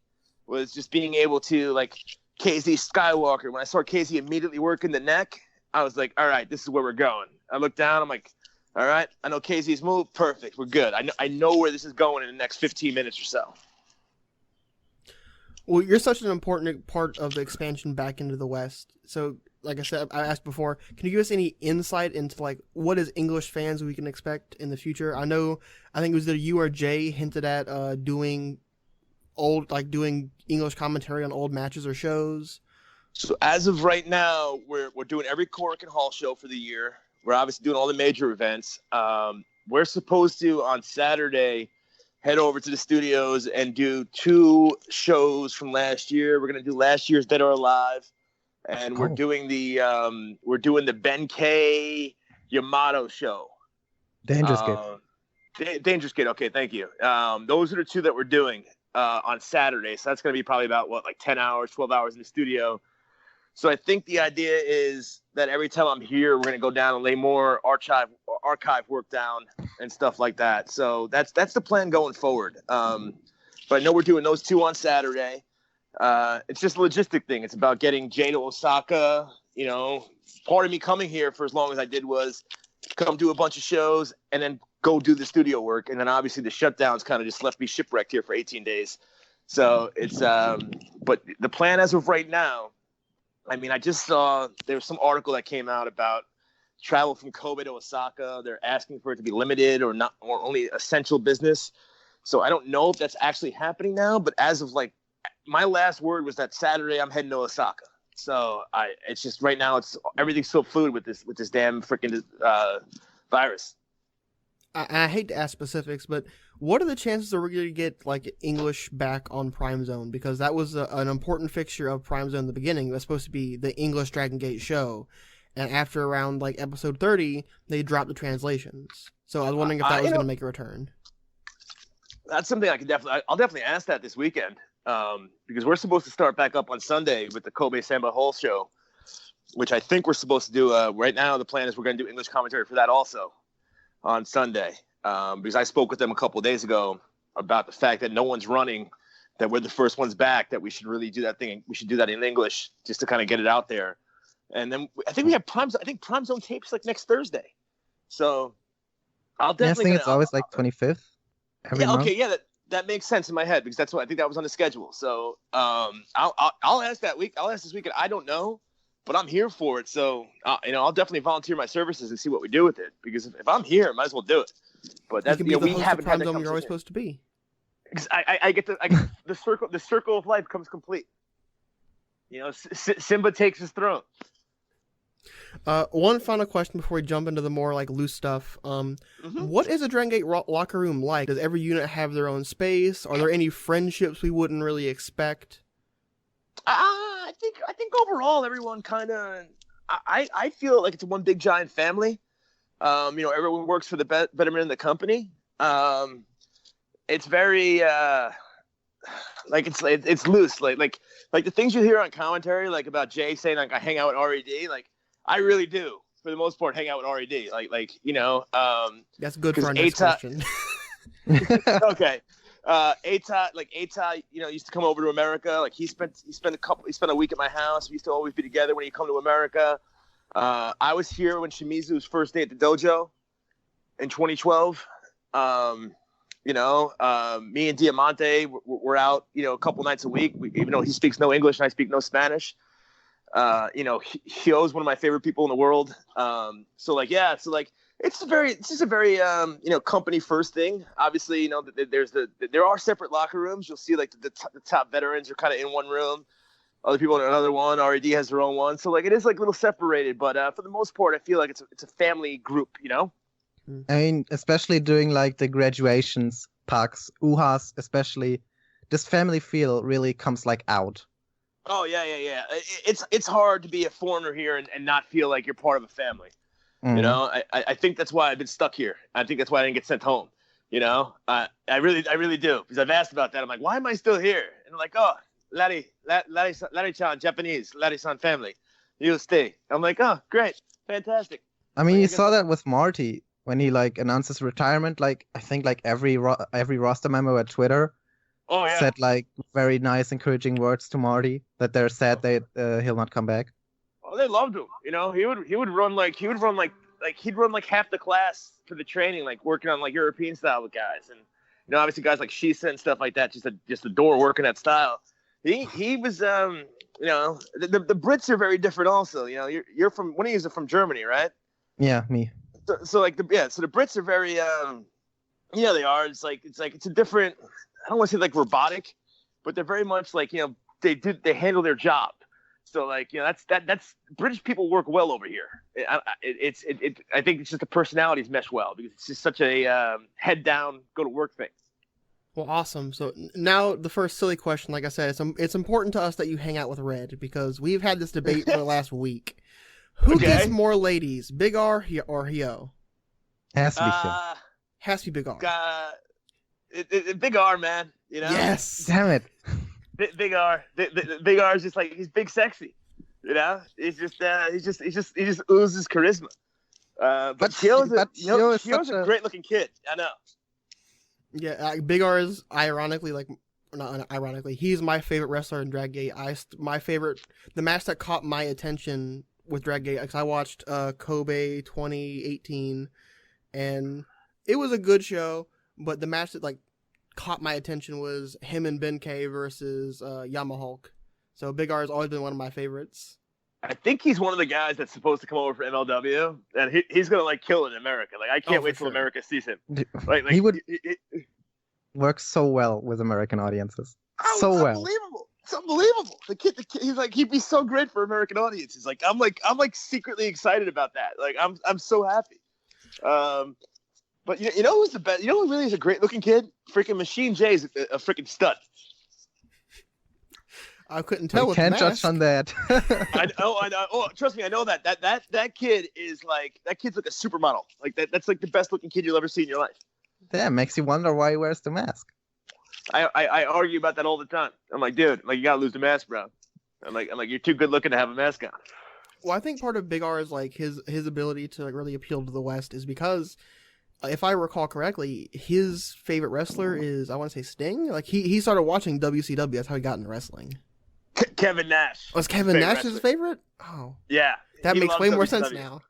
was just being able to like KZ Skywalker. When I saw KZ immediately working the neck, I was like, all right, this is where we're going. I looked down, I'm like, all right, I know KZ's move, perfect, we're good. I know where this is going in the next 15 minutes or so. Well, you're such an important part of the expansion back into the West. So, like I said, I asked before, can you give us any insight into like what as English fans we can expect in the future? I think it was either you or Jay hinted at doing English commentary on old matches or shows. So as of right now, we're doing every Cork and Hall show for the year. We're obviously doing all the major events. We're supposed to on Saturday head over to the studios and do 2 shows from last year. We're gonna do last year's Dead or Alive, and we're doing the Ben K Yamato show. Dangerous Gate. Dangerous Gate. Okay, thank you. Those are the 2 that we're doing on Saturday. So that's gonna be probably about 10 hours, 12 hours in the studio. So I think the idea is that every time I'm here, we're going to go down and lay more archive work down and stuff like that. So that's the plan going forward. But I know we're doing those 2 on Saturday. It's just a logistic thing. It's about getting Jay to Osaka. You know, part of me coming here for as long as I did was come do a bunch of shows and then go do the studio work. And then obviously the shutdowns kind of just left me shipwrecked here for 18 days. So it's but the plan as of right now, I mean, I just saw there was some article that came out about travel from Kobe to Osaka. They're asking for it to be limited or not, or only essential business. So I don't know if that's actually happening now, but as of like my last word was that Saturday I'm heading to Osaka. So it's just right now everything's so fluid with this damn freaking virus. I hate to ask specifics, but what are the chances that we're going to get like English back on Prime Zone? Because that was an important fixture of Prime Zone in the beginning. It was supposed to be the English Dragon Gate show, and after around like episode 30, they dropped the translations. So I was wondering if that was going to make a return. That's something I'll definitely ask that this weekend, because we're supposed to start back up on Sunday with the Kobe Samba Hall show, which I think we're supposed to do. Right now, the plan is we're going to do English commentary for that also on Sunday, because I spoke with them a couple of days ago about the fact that no one's running, that we're the first ones back, that we should really do that thing. We should do that in English just to kind of get it out there. And then I think we have Prime Zone tapes like next Thursday. So I'll definitely. I think it's always like 25th. Yeah. Okay. Yeah. That makes sense in my head because that's what I think that was on the schedule. So I'll ask that week. I'll ask this weekend. I don't know, but I'm here for it. So I'll definitely volunteer my services and see what we do with it, because if I'm here, I might as well do it. But that's we haven't had that conversation. You're always supposed to be. I get the circle. The circle of life comes complete. Simba takes his throne. One final question before we jump into the more like loose stuff. What is a Dragon Gate locker room like? Does every unit have their own space? Are there any friendships we wouldn't really expect? I think overall everyone kind of. I feel like it's one big giant family. Everyone works for the betterment of the company. It's very it's loose. Like the things you hear on commentary, like about Jay saying like I hang out with RED, like. I really do, for the most part, hang out with RED. That's good for our next question. Okay. Ata, used to come over to America. Like he spent a week at my house. We used to always be together when he come to America. I was here when Shimizu's first day at the dojo in 2012. Me and Diamante were out, a couple nights a week, even though he speaks no English and I speak no Spanish. Hyo's one of my favorite people in the world. It's just a very company first thing. Obviously, there are separate locker rooms. You'll see like the top veterans are kind of in one room, other people in another one. RED has their own one, so like it is like a little separated. But for the most part, I feel like it's a family group. I mean, especially during like the graduations, PAX, UHAs, especially, this family feel really comes like out. Oh yeah. It's hard to be a foreigner here and not feel like you're part of a family. I think that's why I've been stuck here. I think that's why I didn't get sent home. I really do, because I've asked about that. I'm like, why am I still here? And they're like, oh, Larry-chan, Japanese, Larry-san family, you'll stay. I'm like, oh, great, fantastic. I mean, you saw that with Marty when he like announced his retirement. Like I think like every roster member at Twitter. Oh, yeah. Said like very nice, encouraging words to Marty that they're sad that he'll not come back. Oh, they loved him. He would run like half the class for the training, like working on like European style with guys, and obviously guys like Shisa and stuff like that just adore working that style. He was the Brits are very different also. You're from one of you are from Germany, right? Yeah, me. So the Brits are very they are. It's a different. I don't want to say like robotic, but they're very much like, they handle their job. So like, that's British people work well over here. I think it's just the personalities mesh well, because it's just such a head down, go to work thing. Well, awesome. So now the first silly question, like I said, it's important to us that you hang out with Red, because we've had this debate for the last week. Who gets more ladies, Big R or Hyo? Has to be Hyo. Has to be Big R. Big R, man. Yes. Damn it. Big R. Big R is just like, he's big sexy. He's just he oozes charisma. But Hyo's a great looking kid. I know. Yeah, Big R is he's my favorite wrestler in Drag Gate. The match that caught my attention with Drag Gate, because I watched Kobe 2018, and it was a good show. But the match that like caught my attention was him and Ben-K versus Yamahulk. So Big R has always been one of my favorites. I think he's one of the guys that's supposed to come over for MLW, and he's gonna like kill it in America. Like I can't wait till America sees him. He would works so well with American audiences. Oh, So it's well. unbelievable. It's unbelievable. The kid, he's like, he'd be so great for American audiences. I'm like secretly excited about that. Like, I'm so happy. But you know who's the best? You know who really is a great looking kid? Freaking Machine J is a freaking stud. I couldn't tell. We With the can't judge mask. on that. I know. Oh, trust me, I know that. That kid is like, that kid's like a supermodel. Like that's like the best looking kid you'll ever see in your life. Yeah, makes you wonder why he wears the mask. I argue about that all the time. I'm like, dude, like you gotta lose the mask, bro. I'm like, you're too good looking to have a mask on. Well, I think part of Big R is like his ability to like really appeal to the West is because, if I recall correctly, his favorite wrestler is, I want to say, Sting. Like he started watching WCW. That's how he got into wrestling. Kevin Nash. Was Kevin Nash his favorite? Oh, yeah. That He makes loves way more WCW. sense now.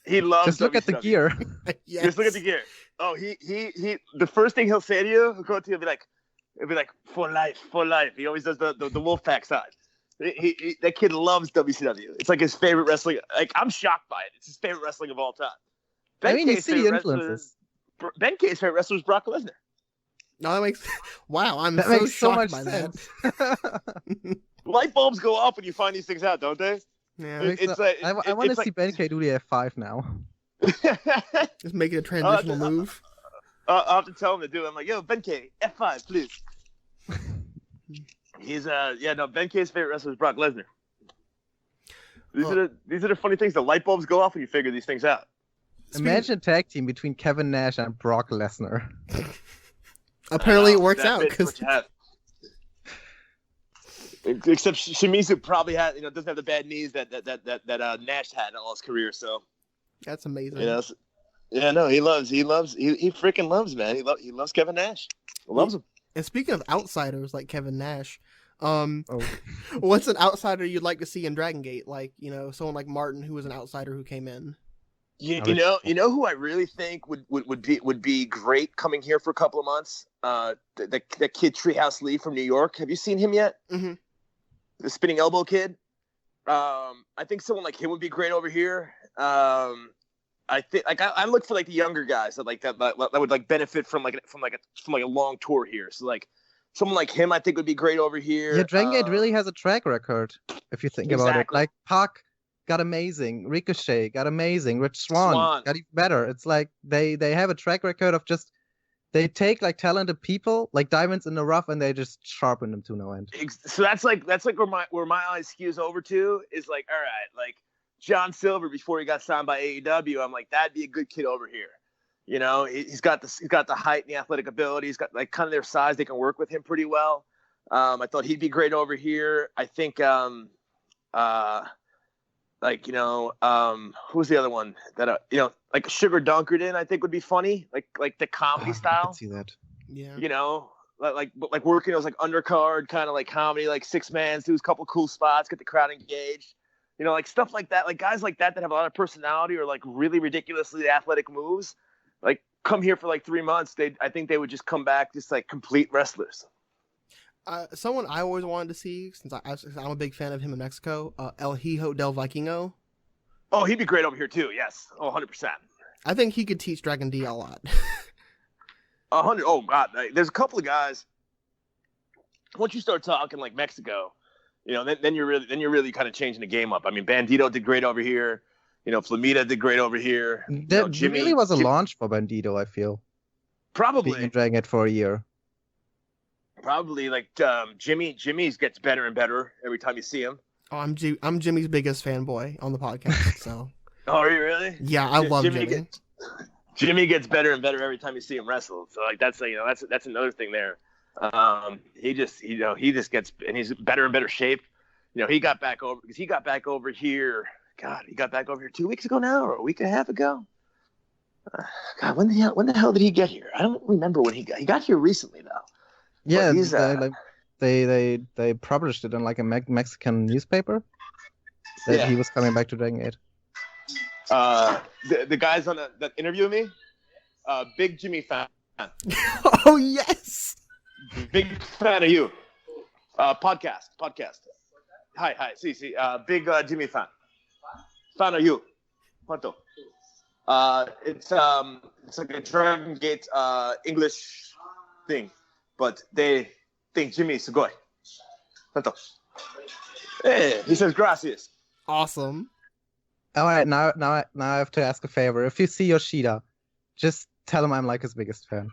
He loves. Just look at the WCW. gear. Yes. Just look at the gear. Oh, he. The first thing he'll say to you, he'll go to you, he'll be like, for life. He always does the Wolfpack side. That kid loves WCW. It's like his favorite wrestling. Like, I'm shocked by it. It's his favorite wrestling of all time. I mean, you K's see the favorite influences. Ben K's favorite wrestler is Brock Lesnar. No, that makes. Wow, I'm That so makes so shocked much by sense. that. Light bulbs go off when you find these things out, don't they? Yeah, It's like I want to it's see Ben K do the F5 now. just make it a transitional move. I'll have to tell him to do it. I'm like, yo, Ben K, F5, please. He's Ben K's favorite wrestler is Brock Lesnar. These are the funny things. The light bulbs go off when you figure these things out. Imagine a tag team between Kevin Nash and Brock Lesnar. Apparently, it works That out bit's because what you have. Except Shimizu probably doesn't have the bad knees that Nash had in all his career. So that's amazing. he freaking loves, man. He loves Kevin Nash. He loves him. And speaking of outsiders like Kevin Nash, what's an outsider you'd like to see in Dragon Gate? Like, someone like Martin, who was an outsider who came in. You know who I really think would be great coming here for a couple of months? The kid Treehouse Lee from New York. Have you seen him yet? Mm-hmm. The spinning elbow kid. I think someone like him would be great over here. I think I look for like the younger guys that would like benefit from a long tour here. So like someone like him, I think would be great over here. Yeah, Dragon Gate really has a track record if you think about it. Like Pac got amazing, Ricochet got amazing, Rich Swann got even better. It's like they have a track record of just they take like talented people like diamonds in the rough and they just sharpen them to no end. So that's like where my eyes skews over to is like, all right, like John Silver before he got signed by AEW, I'm like, that'd be a good kid over here. He's got the height and the athletic ability. He's got like kind of their size. They can work with him pretty well. I thought he'd be great over here. I think who's the other one that like Sugar Dunkerton I think would be funny, like the comedy style. I can see that. Yeah. Like working those like undercard kind of like comedy, like six mans, do a couple cool spots, get the crowd engaged. Like stuff like that, like guys like that have a lot of personality or like really ridiculously athletic moves. Like come here for like 3 months, I think they would just come back just like complete wrestlers. Someone I always wanted to see, since I'm a big fan of him in Mexico, El Hijo del Vikingo. Oh, he'd be great over here too. Yes, 100%. I think he could teach Dragon D a lot. 100. Oh God, there's a couple of guys. Once you start talking like Mexico, then you're really kind of changing the game up. I mean, Bandito did great over here. Flamita did great over here. That Jimmy really was a launch for Bandito, I feel. Probably being in Dragon Gate for a year. Probably like Jimmy's gets better and better every time you see him. Oh, I'm Jimmy's biggest fanboy on the podcast. So. Oh, are you really? Yeah, I love Jimmy. Jimmy gets better and better every time you see him wrestle. So like that's another thing there. He just gets, and he's better and better shape. He got back over here. God, he got back over here 2 weeks ago now, or a week and a half ago. God, when the hell did he get here? I don't remember when he got here recently though. Yeah, they published it in like a Mexican newspaper that he was coming back to Dragon Gate. The guys that interview me, big Jimmy fan. Oh yes, big fan of you. Podcast. Hi. See. Big Jimmy fan. Fan of you. Quanto? It's like a Dragon Gate English thing. but they think Jimmy is sugoi. Hey, he says gracias. Awesome. All right, now I have to ask a favor. If you see Yoshida, just tell him I'm like his biggest fan.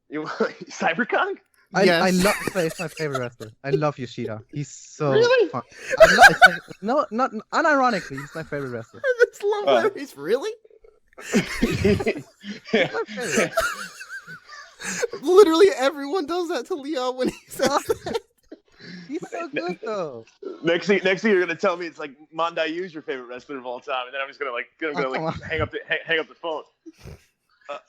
You CyberCon? Yes. I love. He's my favorite wrestler. I love Yoshida. He's so Really? fun. No, not unironically, he's my favorite wrestler. I just love that. He's really? He's my favorite. Literally everyone does that to Leon when he says that. He's so good though. Next thing you're gonna tell me it's like Mandayu's your favorite wrestler of all time, and then I'm just gonna hang up the phone.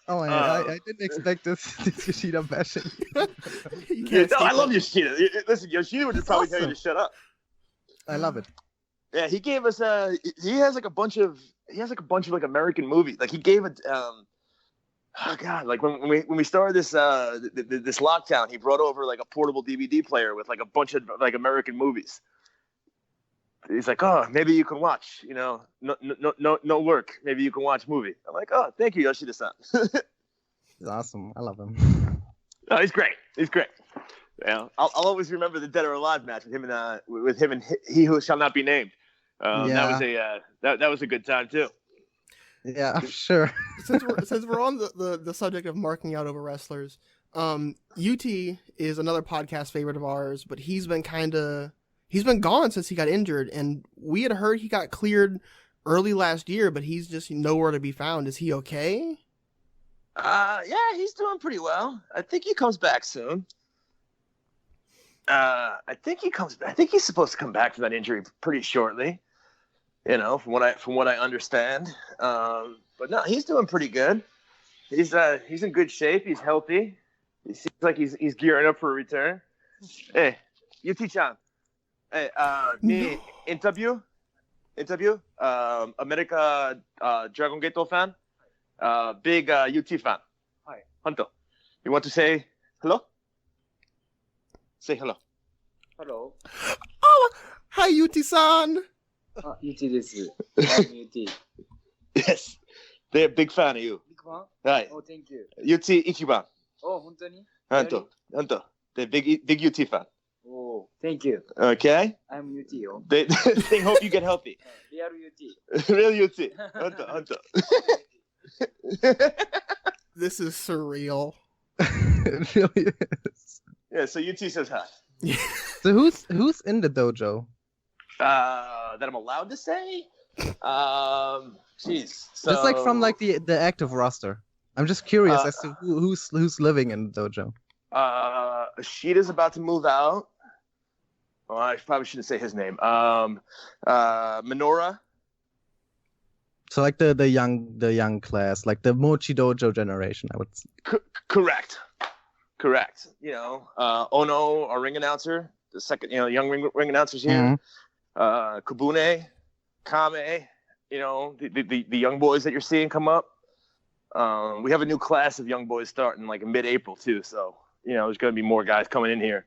Oh my god, I didn't expect this Yoshida bashing. I love Yoshida. Listen, Yoshida would just probably tell you to shut up. I love it. Yeah, he gave us he has like a bunch of like American movies. Like he gave it oh god, like when we started this this lockdown, he brought over like a portable DVD player with like a bunch of like American movies. He's like, oh, maybe you can watch, no work. Maybe you can watch movie. I'm like, oh, thank you, Yoshida-san. He's awesome. I love him. Oh, he's great. He's great. Yeah, I'll always remember the Dead or Alive match with him and He Who Shall Not Be Named. That was a good time too. Yeah, I'm sure. Since we're on the subject of marking out over wrestlers, UT is another podcast favorite of ours, but he's been gone since he got injured, and we had heard he got cleared early last year, but he's just nowhere to be found. Is he okay? Yeah, he's doing pretty well. I think he comes back soon. I think he's supposed to come back from that injury pretty shortly. From what I understand. But no, he's doing pretty good. He's in good shape. He's healthy. He seems like he's gearing up for a return. Hey, UT-chan. Hey, me interview. America Dragon Gate fan. Big UT fan. Hi, Hunter. You want to say hello? Say hello. Hello. Oh, hi, UT-san. UT です。UT. Yes. They're a big fan of you. Big fan? Right. Oh, thank you. UT 一番。Oh, 本当に? Hunter. They're big UT fan. Oh, thank you. Okay. I'm UT よ. They hope you get healthy. Real UT. Real UT. Hunter. This is surreal. It really is. Yeah, so UT says hi. So who's in the dojo? That I'm allowed to say? Jeez. So... Just like from like the active roster. I'm just curious as to who's living in the dojo. Ishida's about to move out. Well, I probably shouldn't say his name. Minoura. So like the young class, like the Mochi Dojo generation, I would say. Correct. Ono, our ring announcer, the second, young ring announcers here. Mm-hmm. Kubune, Kame, the young boys that you're seeing come up. We have a new class of young boys starting like in mid-April too. So, there's going to be more guys coming in here.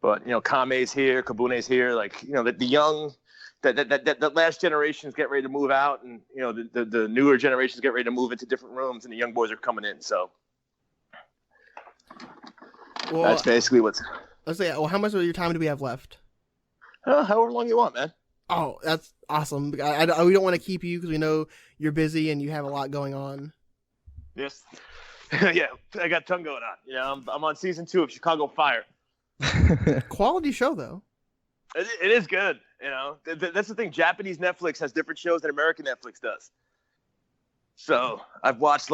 But, Kame's here, Kabune's here. Like, the young, that last generations get ready to move out, and, the newer generations get ready to move into different rooms, and the young boys are coming in. So that's basically what's. Let's say, how much of your time do we have left? However long you want, man. Oh, that's awesome. We don't want to keep you because we know you're busy and you have a lot going on. Yes. Yeah, I got a ton going on. I'm on season 2 of Chicago Fire. Quality show, though. It is good. That's the thing. Japanese Netflix has different shows than American Netflix does. So I've watched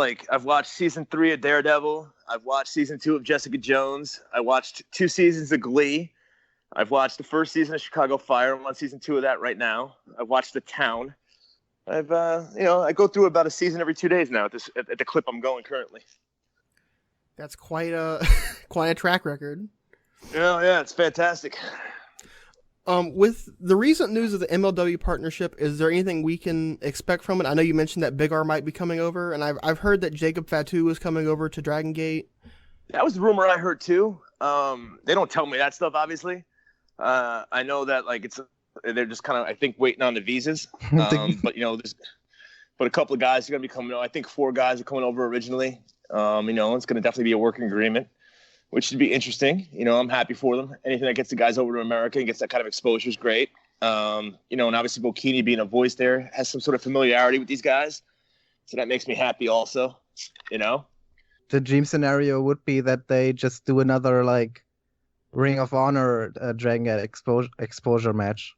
season 3 of Daredevil. I've watched season 2 of Jessica Jones. I watched 2 seasons of Glee. I've watched the first season of Chicago Fire. I'm on season 2 of that right now. I've watched The Town. I've I go through about a season every 2 days now at the clip I'm going currently. That's quite a track record. Yeah, it's fantastic. With the recent news of the MLW partnership, is there anything we can expect from it? I know you mentioned that Big R might be coming over, and I've heard that Jacob Fatu is coming over to Dragon Gate. That was the rumor I heard too. They don't tell me that stuff, obviously. I know that they're just kind of, I think, waiting on the visas. But a couple of guys are gonna be coming over. I think 4 guys are coming over originally. It's gonna definitely be a working agreement. which should be interesting. I'm happy for them. Anything that gets the guys over to America and gets that kind of exposure is great. And obviously Bocchini being a voice there has some sort of familiarity with these guys. So that makes me happy also, The dream scenario would be that they just do another like Ring of Honor Dragon Gate exposure match.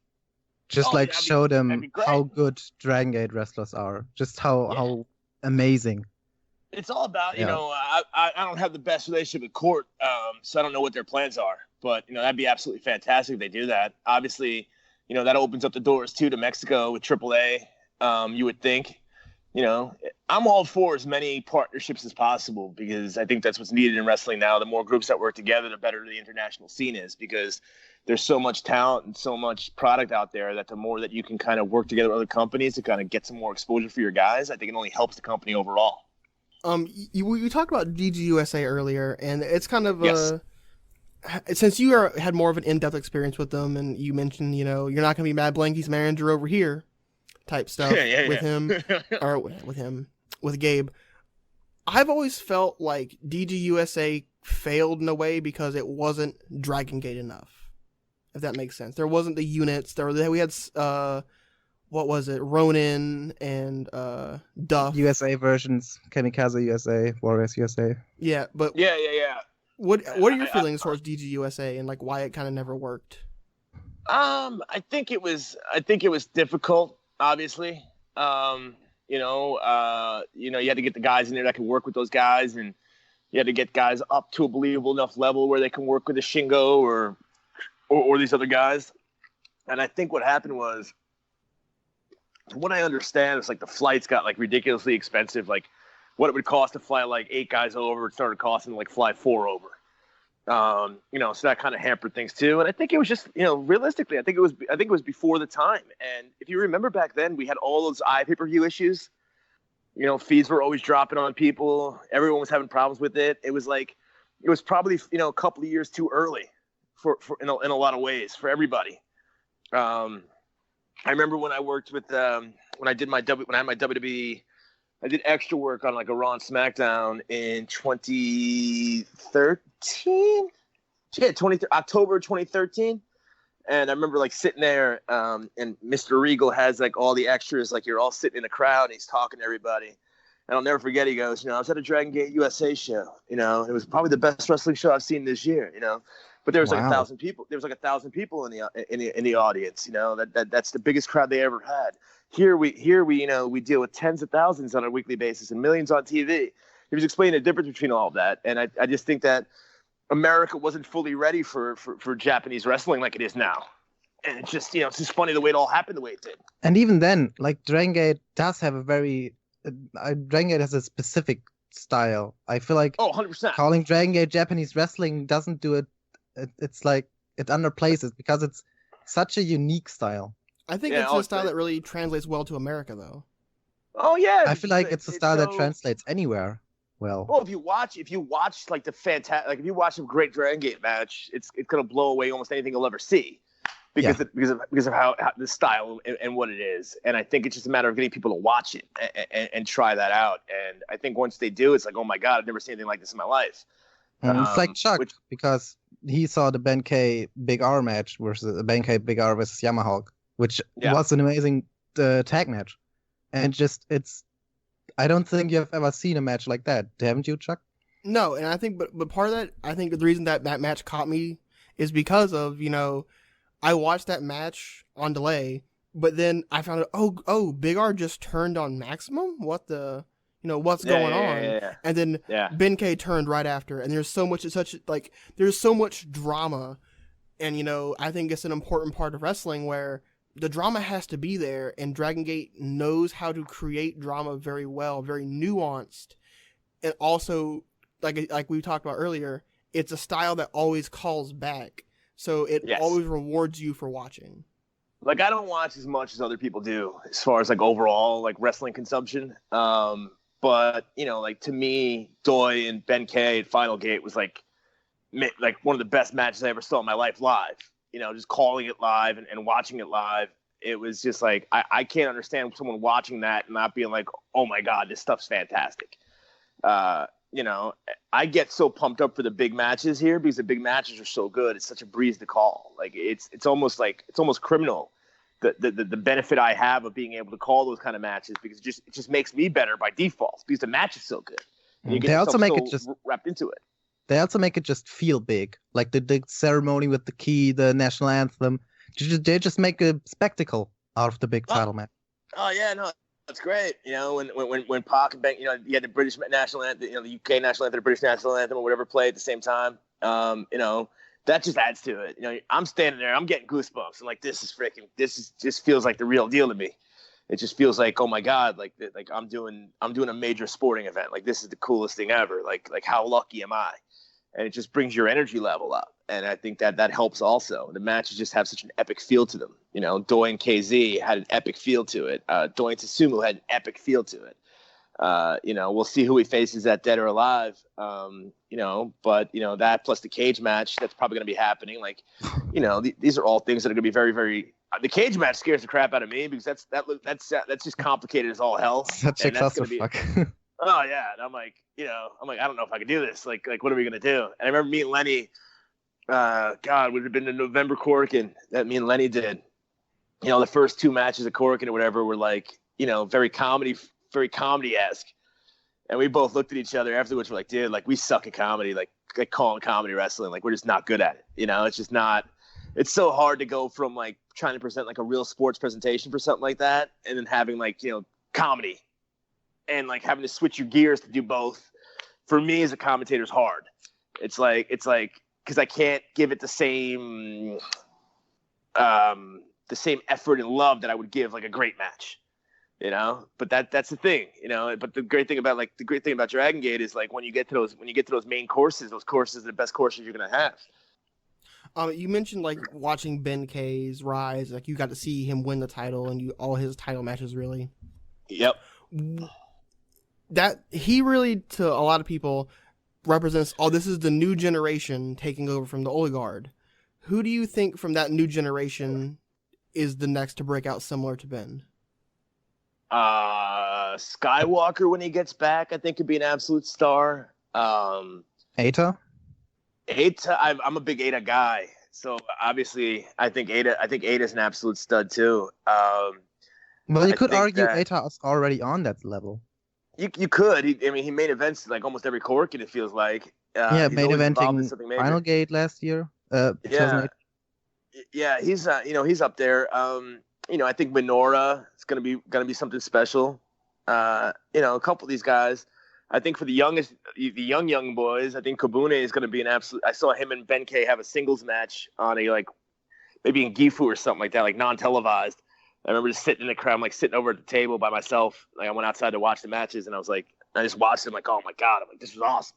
Just show them how good Dragon Gate wrestlers are. Just how amazing. It's all about, I don't have the best relationship with Court, so I don't know what their plans are. But, that'd be absolutely fantastic if they do that. Obviously, that opens up the doors, too, to Mexico with AAA, you would think. I'm all for as many partnerships as possible because I think that's what's needed in wrestling now. The more groups that work together, the better the international scene is because there's so much talent and so much product out there that the more that you can kind of work together with other companies to kind of get some more exposure for your guys, I think it only helps the company overall. You talked about DGUSA earlier, and it's kind of since you had more of an in-depth experience with them, and you mentioned, you're not going to be Mad Blankey's manager over here type stuff with him, or with Gabe. I've always felt like DGUSA failed in a way because it wasn't Dragon Gate enough, if that makes sense. There wasn't the units. We had, what was it, Ronin and Duff. USA versions, Kamikaze USA, Warriors USA. Yeah, but... Yeah. What are your feelings towards DGUSA and like why it kind of never worked? I think it was difficult. Obviously, you had to get the guys in there that could work with those guys, and you had to get guys up to a believable enough level where they can work with a Shingo or these other guys. And I think what happened was, from what I understand, it's like the flights got like ridiculously expensive. Like what it would cost to fly like 8 guys over, it started costing like fly 4 over. So that kind of hampered things too. And I think it was just, realistically, I think it was before the time. And if you remember back then, we had all those pay-per-view issues. Fees were always dropping on people. Everyone was having problems with it. It was probably, a couple of years too early for in a lot of ways for everybody. I remember when I worked with, when I had my WWE, I did extra work on like a Raw and SmackDown in 2013. Yeah, October 2013. And I remember like sitting there, and Mr. Regal has like all the extras, like you're all sitting in a crowd and he's talking to everybody. And I'll never forget, he goes, I was at a Dragon Gate USA show, it was probably the best wrestling show I've seen this year, But there was like 1,000 people. There was like 1,000 people in the audience. That's the biggest crowd they ever had. Here we we deal with tens of thousands on a weekly basis and millions on TV. He was explaining the difference between all of that, and I just think that America wasn't fully ready for Japanese wrestling like it is now. And it's just it's just funny the way it all happened the way it did. And even then, like Dragon Gate does have a very Dragon Gate has a specific style. I feel like 100%. Calling Dragon Gate Japanese wrestling doesn't do it. It's like it underplays it because it's such a unique style. I think it's a style that really translates well to America, though. Oh yeah, I feel like it's a style that translates anywhere well. Well, if you watch like if you watch a great Dragon Gate match, it's gonna blow away almost anything you'll ever see, because of how the style and what it is. And I think it's just a matter of getting people to watch it and try that out. And I think once they do, it's like, oh my god, I've never seen anything like this in my life. It's like Chuck, because he saw the Benkei Big R match versus Benkei Big R versus Yamahawk, which was an amazing tag match. And I don't think you've ever seen a match like that, haven't you, Chuck? No, and I think, but part of that, I think the reason that match caught me is because of, I watched that match on delay, but then I found out, Big R just turned on Maximum? What's going on? Yeah. And then Benkei turned right after, and there's so much drama, and I think it's an important part of wrestling where the drama has to be there, and Dragon Gate knows how to create drama very well, very nuanced, and also like we talked about earlier, it's a style that always calls back, so it always rewards you for watching. Like, I don't watch as much as other people do as far as like overall like wrestling consumption. But like to me, Doi and Benkei at Final Gate was like one of the best matches I ever saw in my life live. Just calling it live and watching it live. It was just like, I can't understand someone watching that and not being like, oh my God, this stuff's fantastic. I get so pumped up for the big matches here because the big matches are so good. It's such a breeze to call. Like it's almost criminal. The benefit I have of being able to call those kind of matches because it just makes me better by default because the match is so good. And you get They also make it wrapped into it. They also make it just feel big, like the ceremony with the key, the national anthem. They just make a spectacle out of the big title match. Oh yeah, no, that's great. When Pac and Bang, you had the British national anthem, the UK national anthem, the British national anthem, or whatever play at the same time. That just adds to it. I'm standing there, I'm getting goosebumps, and like this just feels like the real deal to me. It just feels like, oh my God, like I'm doing a major sporting event. Like this is the coolest thing ever. Like how lucky am I? And it just brings your energy level up. And I think that helps also. The matches just have such an epic feel to them. Doi and KZ had an epic feel to it. Doi and Tsumu had an epic feel to it. We'll see who he faces at Dead or Alive. But that plus the cage match, that's probably going to be happening. Like, these are all things that are going to be very, very. The cage match scares the crap out of me because that's just complicated as all hell. Such a clusterfuck. Oh yeah, and I'm like, I don't know if I could do this. Like, what are we gonna do? And I remember meeting Lenny. God, would have been the November Corkin that me and Lenny did. The first two matches of Corkin or whatever were like, very comedy-esque. And we both looked at each other afterwards. We're like, dude, like we suck at comedy, like calling comedy wrestling. Like we're just not good at it. It's just not. It's so hard to go from like trying to present like a real sports presentation for something like that, and then having like comedy. And like having to switch your gears to do both, for me as a commentator is hard. It's like because I can't give it the same effort and love that I would give like a great match, But that's the thing, But the great thing about Dragon Gate is like when you get to those main courses, those courses are the best courses you're gonna have. You mentioned like watching Ben K's rise, like you got to see him win the title and all his title matches really. Yep. That he really, to a lot of people, represents, this is the new generation taking over from the old guard. Who do you think from that new generation is the next to break out similar to Ben? Skywalker, when he gets back, I think could be an absolute star. Eita? I'm a big Eita guy. So obviously I think Eita's an absolute stud too. Well, you could argue Eita is already on that level. You could. He made events like almost every Corkin, it feels like. Main eventing Final Gate last year. Yeah, he's he's up there. I think Minora is gonna be something special. A couple of these guys. I think for the young boys, I think Kobune is gonna be an absolute. I saw him and Ben K have a singles match on maybe in Gifu or something like that, like non-televised. I remember just sitting in the crowd, sitting over at the table by myself. Like I went outside to watch the matches, and I just watched them. Like, oh my God! I'm like, this was awesome.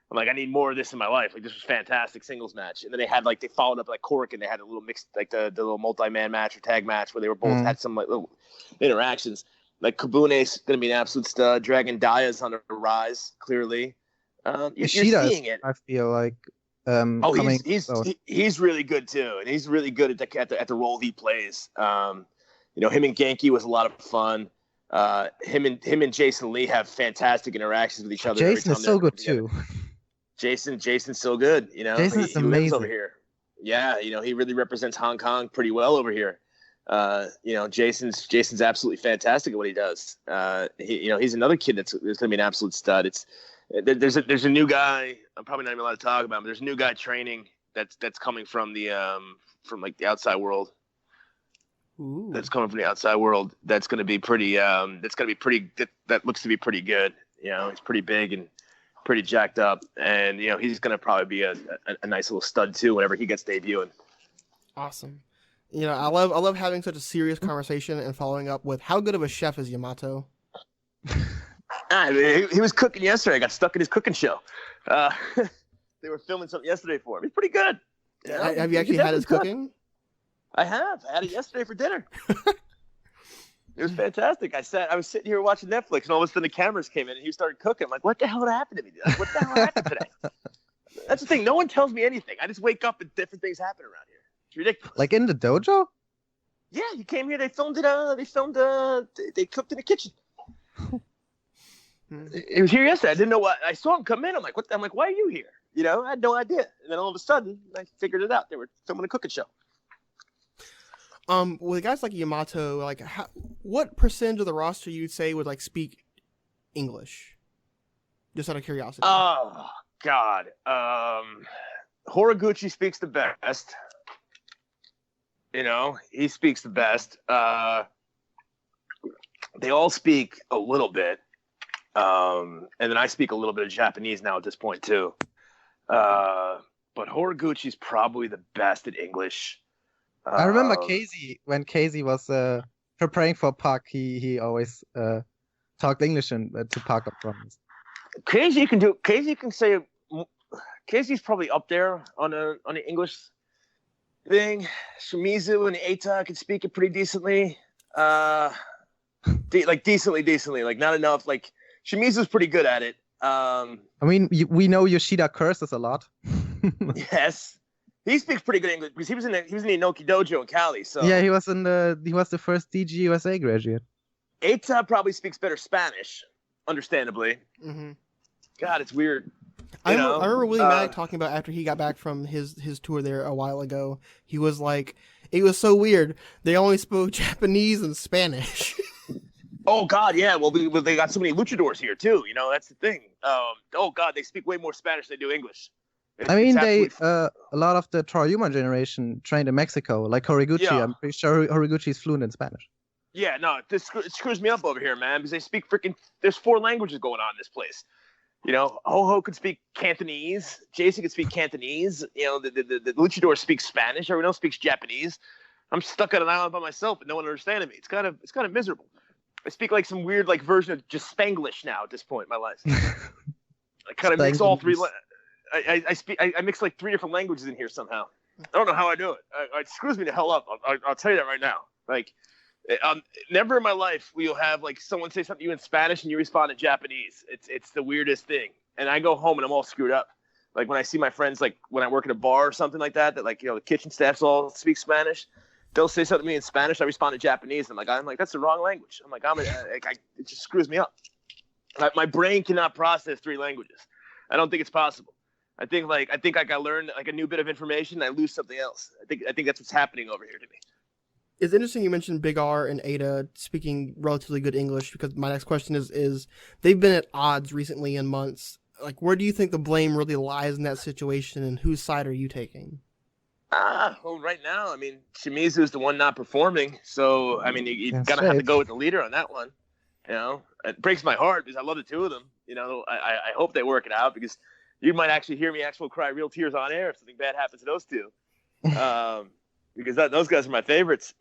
I'm like, I need more of this in my life. Like, this was fantastic singles match. And then they followed up like Cork, and they had a little mixed, like the little multi-man match or tag match where they were both had some like little interactions. Like Kabune's gonna be an absolute stud. Dragon Daya's on the rise, clearly. You're seeing it. I feel like. He's really good too, and he's really good at the role he plays. Him and Genki was a lot of fun. Him and Jason Lee have fantastic interactions with each other. Jason is so good too. Jason's so good. Jason's amazing. Lives over here. Yeah, he really represents Hong Kong pretty well over here. Jason's absolutely fantastic at what he does. He's another kid that's going to be an absolute stud. There's a new guy. I'm probably not even allowed to talk about him. But there's a new guy training that's coming from the outside world. Ooh. That's coming from the outside world. That's going to be pretty. That looks to be pretty good. He's pretty big and pretty jacked up, and he's going to probably be a nice little stud too whenever he gets debuting. Awesome. I love having such a serious conversation and following up with how good of a chef is Yamato. He was cooking yesterday. I got stuck in his cooking show. They were filming something yesterday for him. He's pretty good. Have you actually had his cooking? I have. I had it yesterday for dinner. It was fantastic. I was sitting here watching Netflix, and all of a sudden the cameras came in, and he started cooking. I'm like, what the hell happened to me? Like, what the hell happened today? That's the thing. No one tells me anything. I just wake up and different things happen around here. It's ridiculous. Like in the dojo? Yeah, he came here. They filmed it. They cooked in the kitchen. He was here yesterday. I didn't know what. I saw him come in. I'm like, what? I'm like, why are you here? You know, I had no idea. And then all of a sudden, I figured it out. They were filming a cooking show. With guys like Yamato, like, what percentage of the roster you'd say would like speak English? Just out of curiosity. Oh God, Horiguchi speaks the best. You know, he speaks the best. They all speak a little bit. And then I speak a little bit of Japanese now at this point too. But Horiguchi's probably the best at English. I remember Casey, when Casey was preparing for Puck, he always talked English to Puck up front. Casey's probably up there on the English thing. Shimizu and Eita can speak it pretty decently. Decently, like not enough. Like Shimizu's pretty good at it. I mean, we know Yoshida curses a lot. Yes, he speaks pretty good English because he was in the Inoki Dojo in Cali. So yeah, he was the first DG USA graduate. Eita probably speaks better Spanish, understandably. Mm-hmm. God, it's weird. I remember Willie Mack talking about after he got back from his tour there a while ago. He was like, it was so weird. They only spoke Japanese and Spanish. Oh God, yeah. Well, they got so many luchadors here too. You know, that's the thing. Oh God, they speak way more Spanish than they do English. I mean, a lot of the Toriyama generation trained in Mexico, like Horiguchi. Yeah. I'm pretty sure Horiguchi is fluent in Spanish. Yeah, no, it screws me up over here, man, because they speak there's 4 languages going on in this place. You know, Ho-Ho could speak Cantonese. Jason could speak Cantonese. You know, the luchador speaks Spanish. Everyone else speaks Japanese. I'm stuck on an island by myself and no one understanding me. It's kind of miserable. I speak like some weird like version of just Spanglish now at this point in my life. I kind of mix all 3. I mix like 3 different languages in here somehow. I don't know how I do it. It screws me the hell up. I'll tell you that right now. Like, never in my life will you have like someone say something to you in Spanish and you respond in Japanese. It's the weirdest thing. And I go home and I'm all screwed up. Like when I see my friends, like when I work at a bar or something like that like, you know, the kitchen staffs all speak Spanish. They'll say something to me in Spanish. I respond in Japanese. I'm like, that's the wrong language. I'm like, it just screws me up. My brain cannot process 3 languages. I don't think it's possible. I think I learn like a new bit of information. And I lose something else. I think that's what's happening over here to me. It's interesting you mentioned Big R and Ada speaking relatively good English, because my next question is they've been at odds recently in months. Like, where do you think the blame really lies in that situation, and whose side are you taking? Well, right now, I mean, Shimizu is the one not performing. So, I mean, you gotta have to go with the leader on that one. You know, it breaks my heart because I love the 2 of them. You know, I hope they work it out, because you might actually hear me cry real tears on air if something bad happens to those 2. Because those guys are my favorites.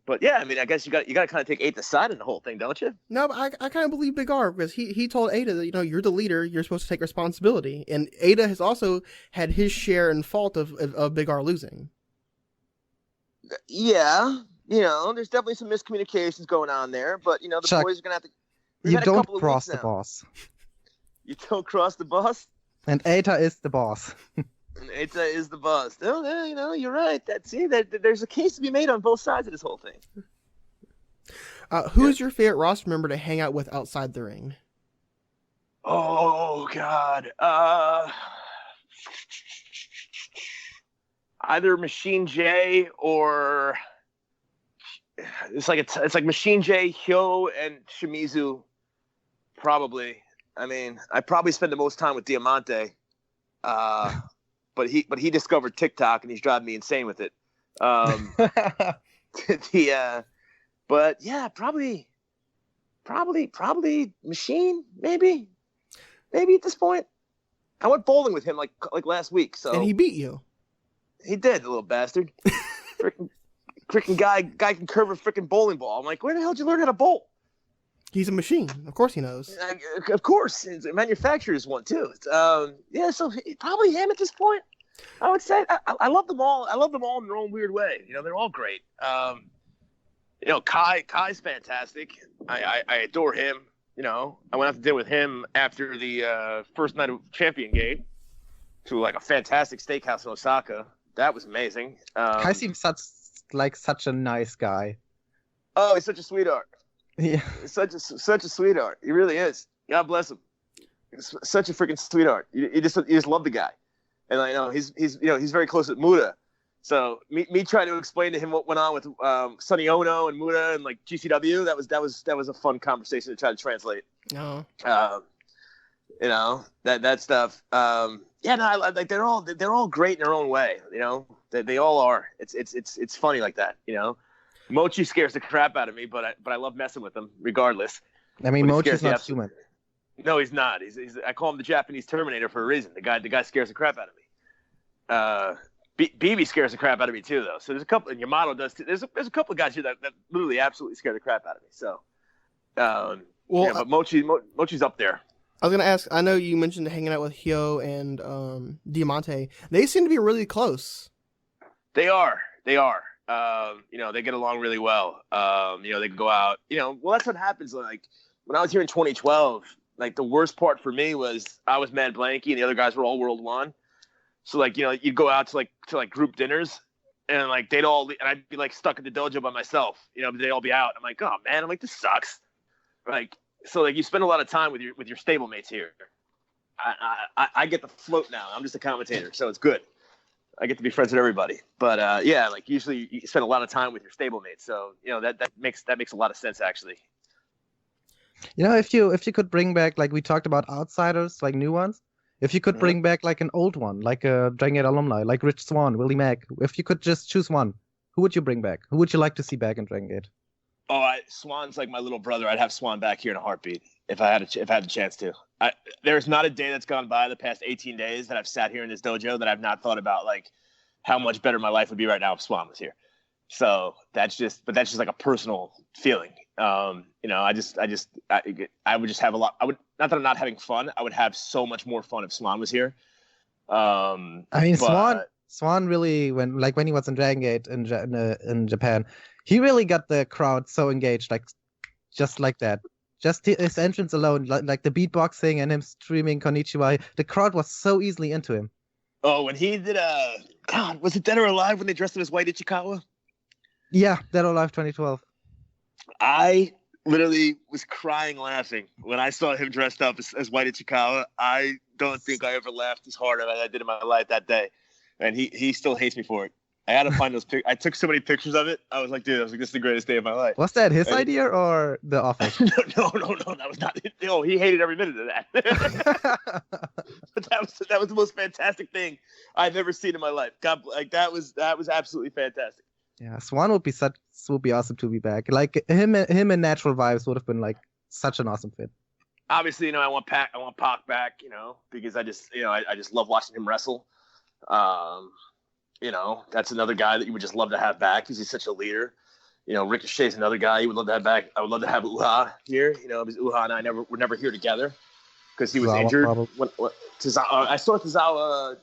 But yeah, I mean, I guess you got to kind of take Eita's side in the whole thing, don't you? No, but I kind of believe Big R, because he told Ada that, you know, you're the leader, you're supposed to take responsibility, and Ada has also had his share and fault of Big R losing. Yeah, you know, there's definitely some miscommunications going on there, but you know, the Chuck, boys are gonna have to. You don't cross the boss. You don't cross the boss. And Eita is the boss. And Eita is the boss. Oh, yeah, you know, you're right. There's a case to be made on both sides of this whole thing. Who's your favorite roster member to hang out with outside the ring? Oh God. Either Machine J or it's like Machine J, Hyo, and Shimizu. Probably. I mean, I probably spend the most time with Diamante. But he discovered TikTok and he's driving me insane with it. But yeah, probably Machine, maybe at this point. I went bowling with him like last week, so and he beat you. He did, the little bastard. Freaking guy can curve a freaking bowling ball. I'm like, where the hell did you learn how to bowl? He's a machine. Of course he knows. Of course. The manufacturer's one, too. Yeah, so probably him at this point, I would say. I love them all. I love them all in their own weird way. You know, they're all great. You know, Kai's fantastic. I adore him. You know, I went out to dinner with him after the first night of Champion Gate to like a fantastic steakhouse in Osaka. That was amazing. Kai seems such a nice guy. Oh, he's such a sweetheart. Yeah, Such a sweetheart. He really is. God bless him. He's such a freaking sweetheart. You just love the guy, and I know he's very close with Muda. So me trying to explain to him what went on with Sonny Ono and Muda and like GCW, that was a fun conversation to try to translate. No. That stuff. Like they're all great in their own way. They all are. It's funny like that. Mochi scares the crap out of me, but I love messing with him regardless. I mean, Mochi's not human. No, he's not. I call him the Japanese Terminator for a reason. The guy scares the crap out of me. BB scares the crap out of me too, though. So there's a couple, and Yamato does too. There's a couple of guys here that literally absolutely scare the crap out of me. So, but Mochi's up there. I was gonna ask. I know you mentioned hanging out with Hyo and Diamante. They seem to be really close. They are. They get along really well. They go out. Well, that's what happens. Like when I was here in 2012, like the worst part for me was I was Mad Blankey and the other guys were all World One. So like you'd go out to group dinners and like they'd all and I'd be like stuck at the dojo by myself. They'd all be out. I'm like, oh man, I'm like, this sucks. Like so like you spend a lot of time with your stablemates here. I get the float now. I'm just a commentator, so it's good. I get to be friends with everybody. But like usually you spend a lot of time with your stablemates. So that makes a lot of sense actually. If you could bring back, like we talked about outsiders, like new ones. If you could bring back like an old one, like a Dragon Gate alumni, like Rich Swann, Willie Mack, if you could just choose one, who would you bring back? Who would you like to see back in Dragon Gate? Oh, Swann's like my little brother. I'd have Swann back here in a heartbeat if I had the chance to. There's not a day that's gone by the past 18 days that I've sat here in this dojo that I've not thought about like how much better my life would be right now if Swann was here. So that's just like a personal feeling. I would just have a lot. Not that I'm not having fun. I would have so much more fun if Swann was here. Swann really, when he was in Dragon Gate in Japan, he really got the crowd so engaged, like just like that. Just his entrance alone, like the beatboxing and him streaming Konnichiwa, the crowd was so easily into him. Oh, when he did God, was it Dead or Alive when they dressed him as White Ichikawa? Yeah, Dead or Alive 2012. I literally was crying laughing when I saw him dressed up as White Ichikawa. I don't think I ever laughed as hard as I did in my life that day. And he still hates me for it. I had to find those pictures. I took so many pictures of it. I was like, dude, this is the greatest day of my life. Was that his idea or the office? No, that was not it. No, he hated every minute of that. But that was the most fantastic thing I've ever seen in my life. God, like that was absolutely fantastic. Yeah, Swann would be awesome to be back. Like him and Natural Vibes would have been like such an awesome fit. Obviously, I want Pac back, because I just love watching him wrestle. That's another guy that you would just love to have back because he's such a leader. Ricochet's another guy you would love to have back. I would love to have Uha here, because Uha and I were never here together because he was injured. I saw Tozawa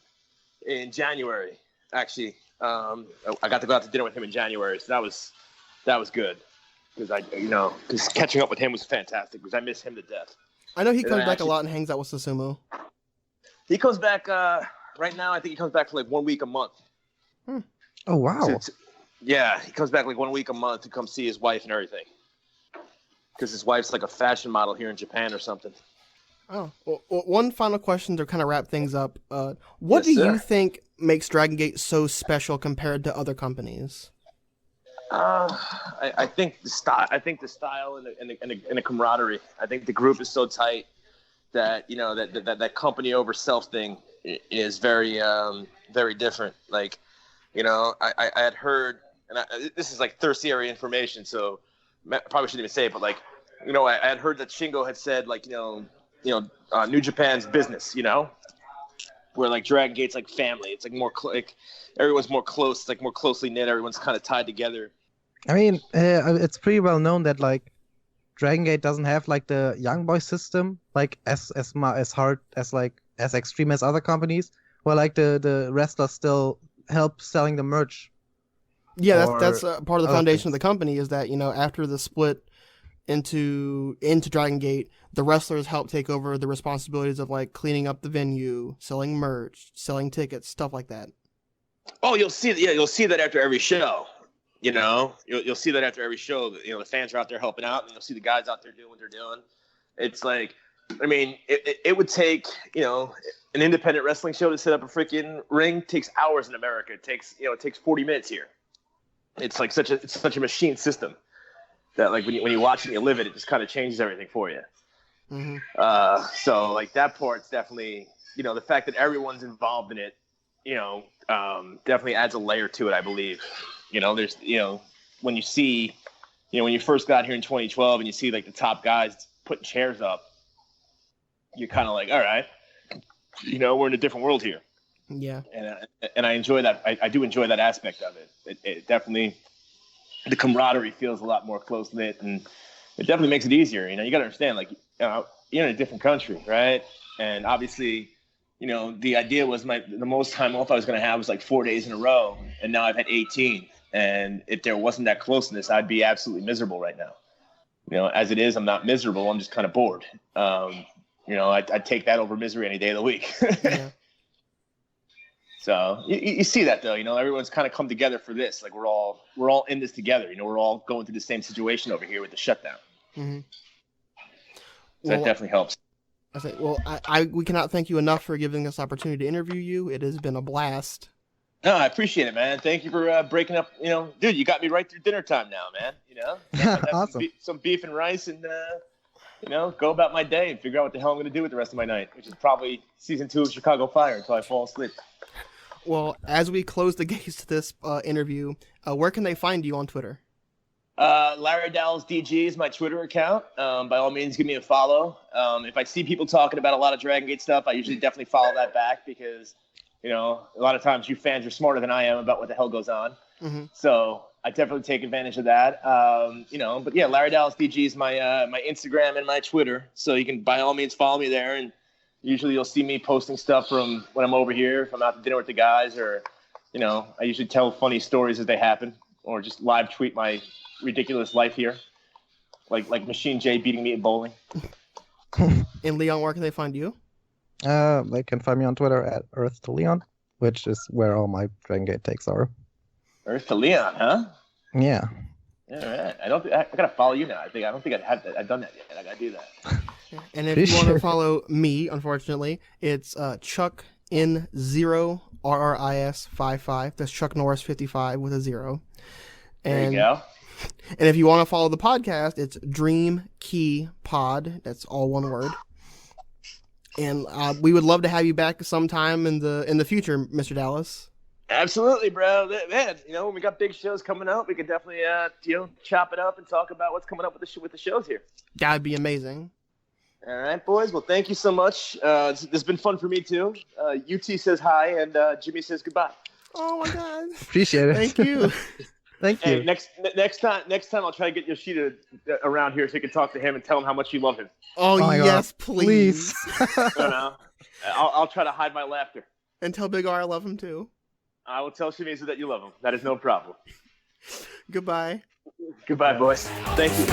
in January, actually. I got to go out to dinner with him in January, so that was good because catching up with him was fantastic because I miss him to death. I know he comes back a lot and hangs out with Susumu. He comes back right now. I think he comes back for like 1 week a month. Oh wow! Yeah, he comes back like 1 week a month to come see his wife and everything because his wife's like a fashion model here in Japan or something. Oh, well, one final question to kind of wrap things up. What do you think makes Dragon Gate so special compared to other companies? I think the style. I think the style and the camaraderie. I think the group is so tight that that company over self thing is very very different. Like, I had heard, and this is like tertiary information, so I probably shouldn't even say it, but like, I had heard that Shingo had said like, New Japan's business, where like Dragon Gate's like family. It's like more like everyone's more close, it's like more closely knit. Everyone's kind of tied together. I mean, it's pretty well known that like Dragon Gate doesn't have like the young boy system, like as hard as like as extreme as other companies. Where like the wrestlers still help selling the merch. Yeah, that's part of the foundation of the company is that after the split into Dragon Gate, the wrestlers help take over the responsibilities of like cleaning up the venue, selling merch, selling tickets, stuff like that. Oh, you'll see that after every show. You'll see that after every show. The fans are out there helping out, and you'll see the guys out there doing what they're doing. It's like I mean, it would take, an independent wrestling show to set up a freaking ring. Takes hours in America. It takes 40 minutes here. It's like such a machine system that, like, when you watch it and you live it, it just kind of changes everything for you. Mm-hmm. So like that part's definitely, the fact that everyone's involved in it, definitely adds a layer to it, I believe. There's, when you see, when you first got here in 2012 and you see like the top guys putting chairs up, you're kind of like, all right, we're in a different world here. Yeah. And I enjoy that. I do enjoy that aspect of it. It definitely, the camaraderie feels a lot more close knit, and it definitely makes it easier. You got to understand, like, you're in a different country, right? And obviously, the idea was the most time off I was going to have was like 4 days in a row, and now I've had 18. And if there wasn't that closeness, I'd be absolutely miserable right now. As it is, I'm not miserable. I'm just kind of bored. I'd take that over misery any day of the week. Yeah. So you see that, though. Everyone's kind of come together for this. Like, we're all in this together. We're all going through the same situation over here with the shutdown. Mm-hmm. So that definitely helps. I say, well, we cannot thank you enough for giving us the opportunity to interview you. It has been a blast. No, I appreciate it, man. Thank you for breaking up. Dude, you got me right through dinner time now, man. Awesome. Some beef and rice, and go about my day and figure out what the hell I'm going to do with the rest of my night, which is probably season 2 of Chicago Fire until I fall asleep. Well, as we close the gates to this interview, where can they find you on Twitter? Larry Dallas DG is my Twitter account. By all means, give me a follow. If I see people talking about a lot of Dragon Gate stuff, I usually definitely follow that back because, a lot of times you fans are smarter than I am about what the hell goes on. Mm-hmm. So I definitely take advantage of that. But yeah, Larry Dallas DG is my Instagram and my Twitter. So you can by all means follow me there. And usually you'll see me posting stuff from when I'm over here, if I'm out to dinner with the guys, or, I usually tell funny stories as they happen, or just live tweet my ridiculous life here, like Machine J beating me at bowling. And Leon, where can they find you? They can find me on Twitter at Earth to Leon, which is where all my Dragon Gate takes are. Earth to Leon, huh? Yeah. All right. I gotta follow you now. I don't think I've done that yet. I gotta do that. And if you want to follow me, unfortunately, it's Chuck N0 RRIS 55. That's Chuck Norris 55 with a 0. There you go. And if you want to follow the podcast, it's Dream Key Pod. That's all one word. And we would love to have you back sometime in the future, Mr. Dallas. Absolutely, bro. Man, when we got big shows coming up, we could definitely chop it up and talk about what's coming up with the shows here. That'd be amazing. All right, boys. Well, thank you so much. This has been fun for me too. UT says hi, and Jimmy says goodbye. Oh my God! Appreciate it. Thank you. Thank you. Hey, next time I'll try to get Yoshida around here so you can talk to him and tell him how much you love him. Oh yes, God. please. No. I'll try to hide my laughter. And tell Big R I love him too. I will tell Shimizu that you love him. That is no problem. Goodbye. Goodbye, boys. Thank you.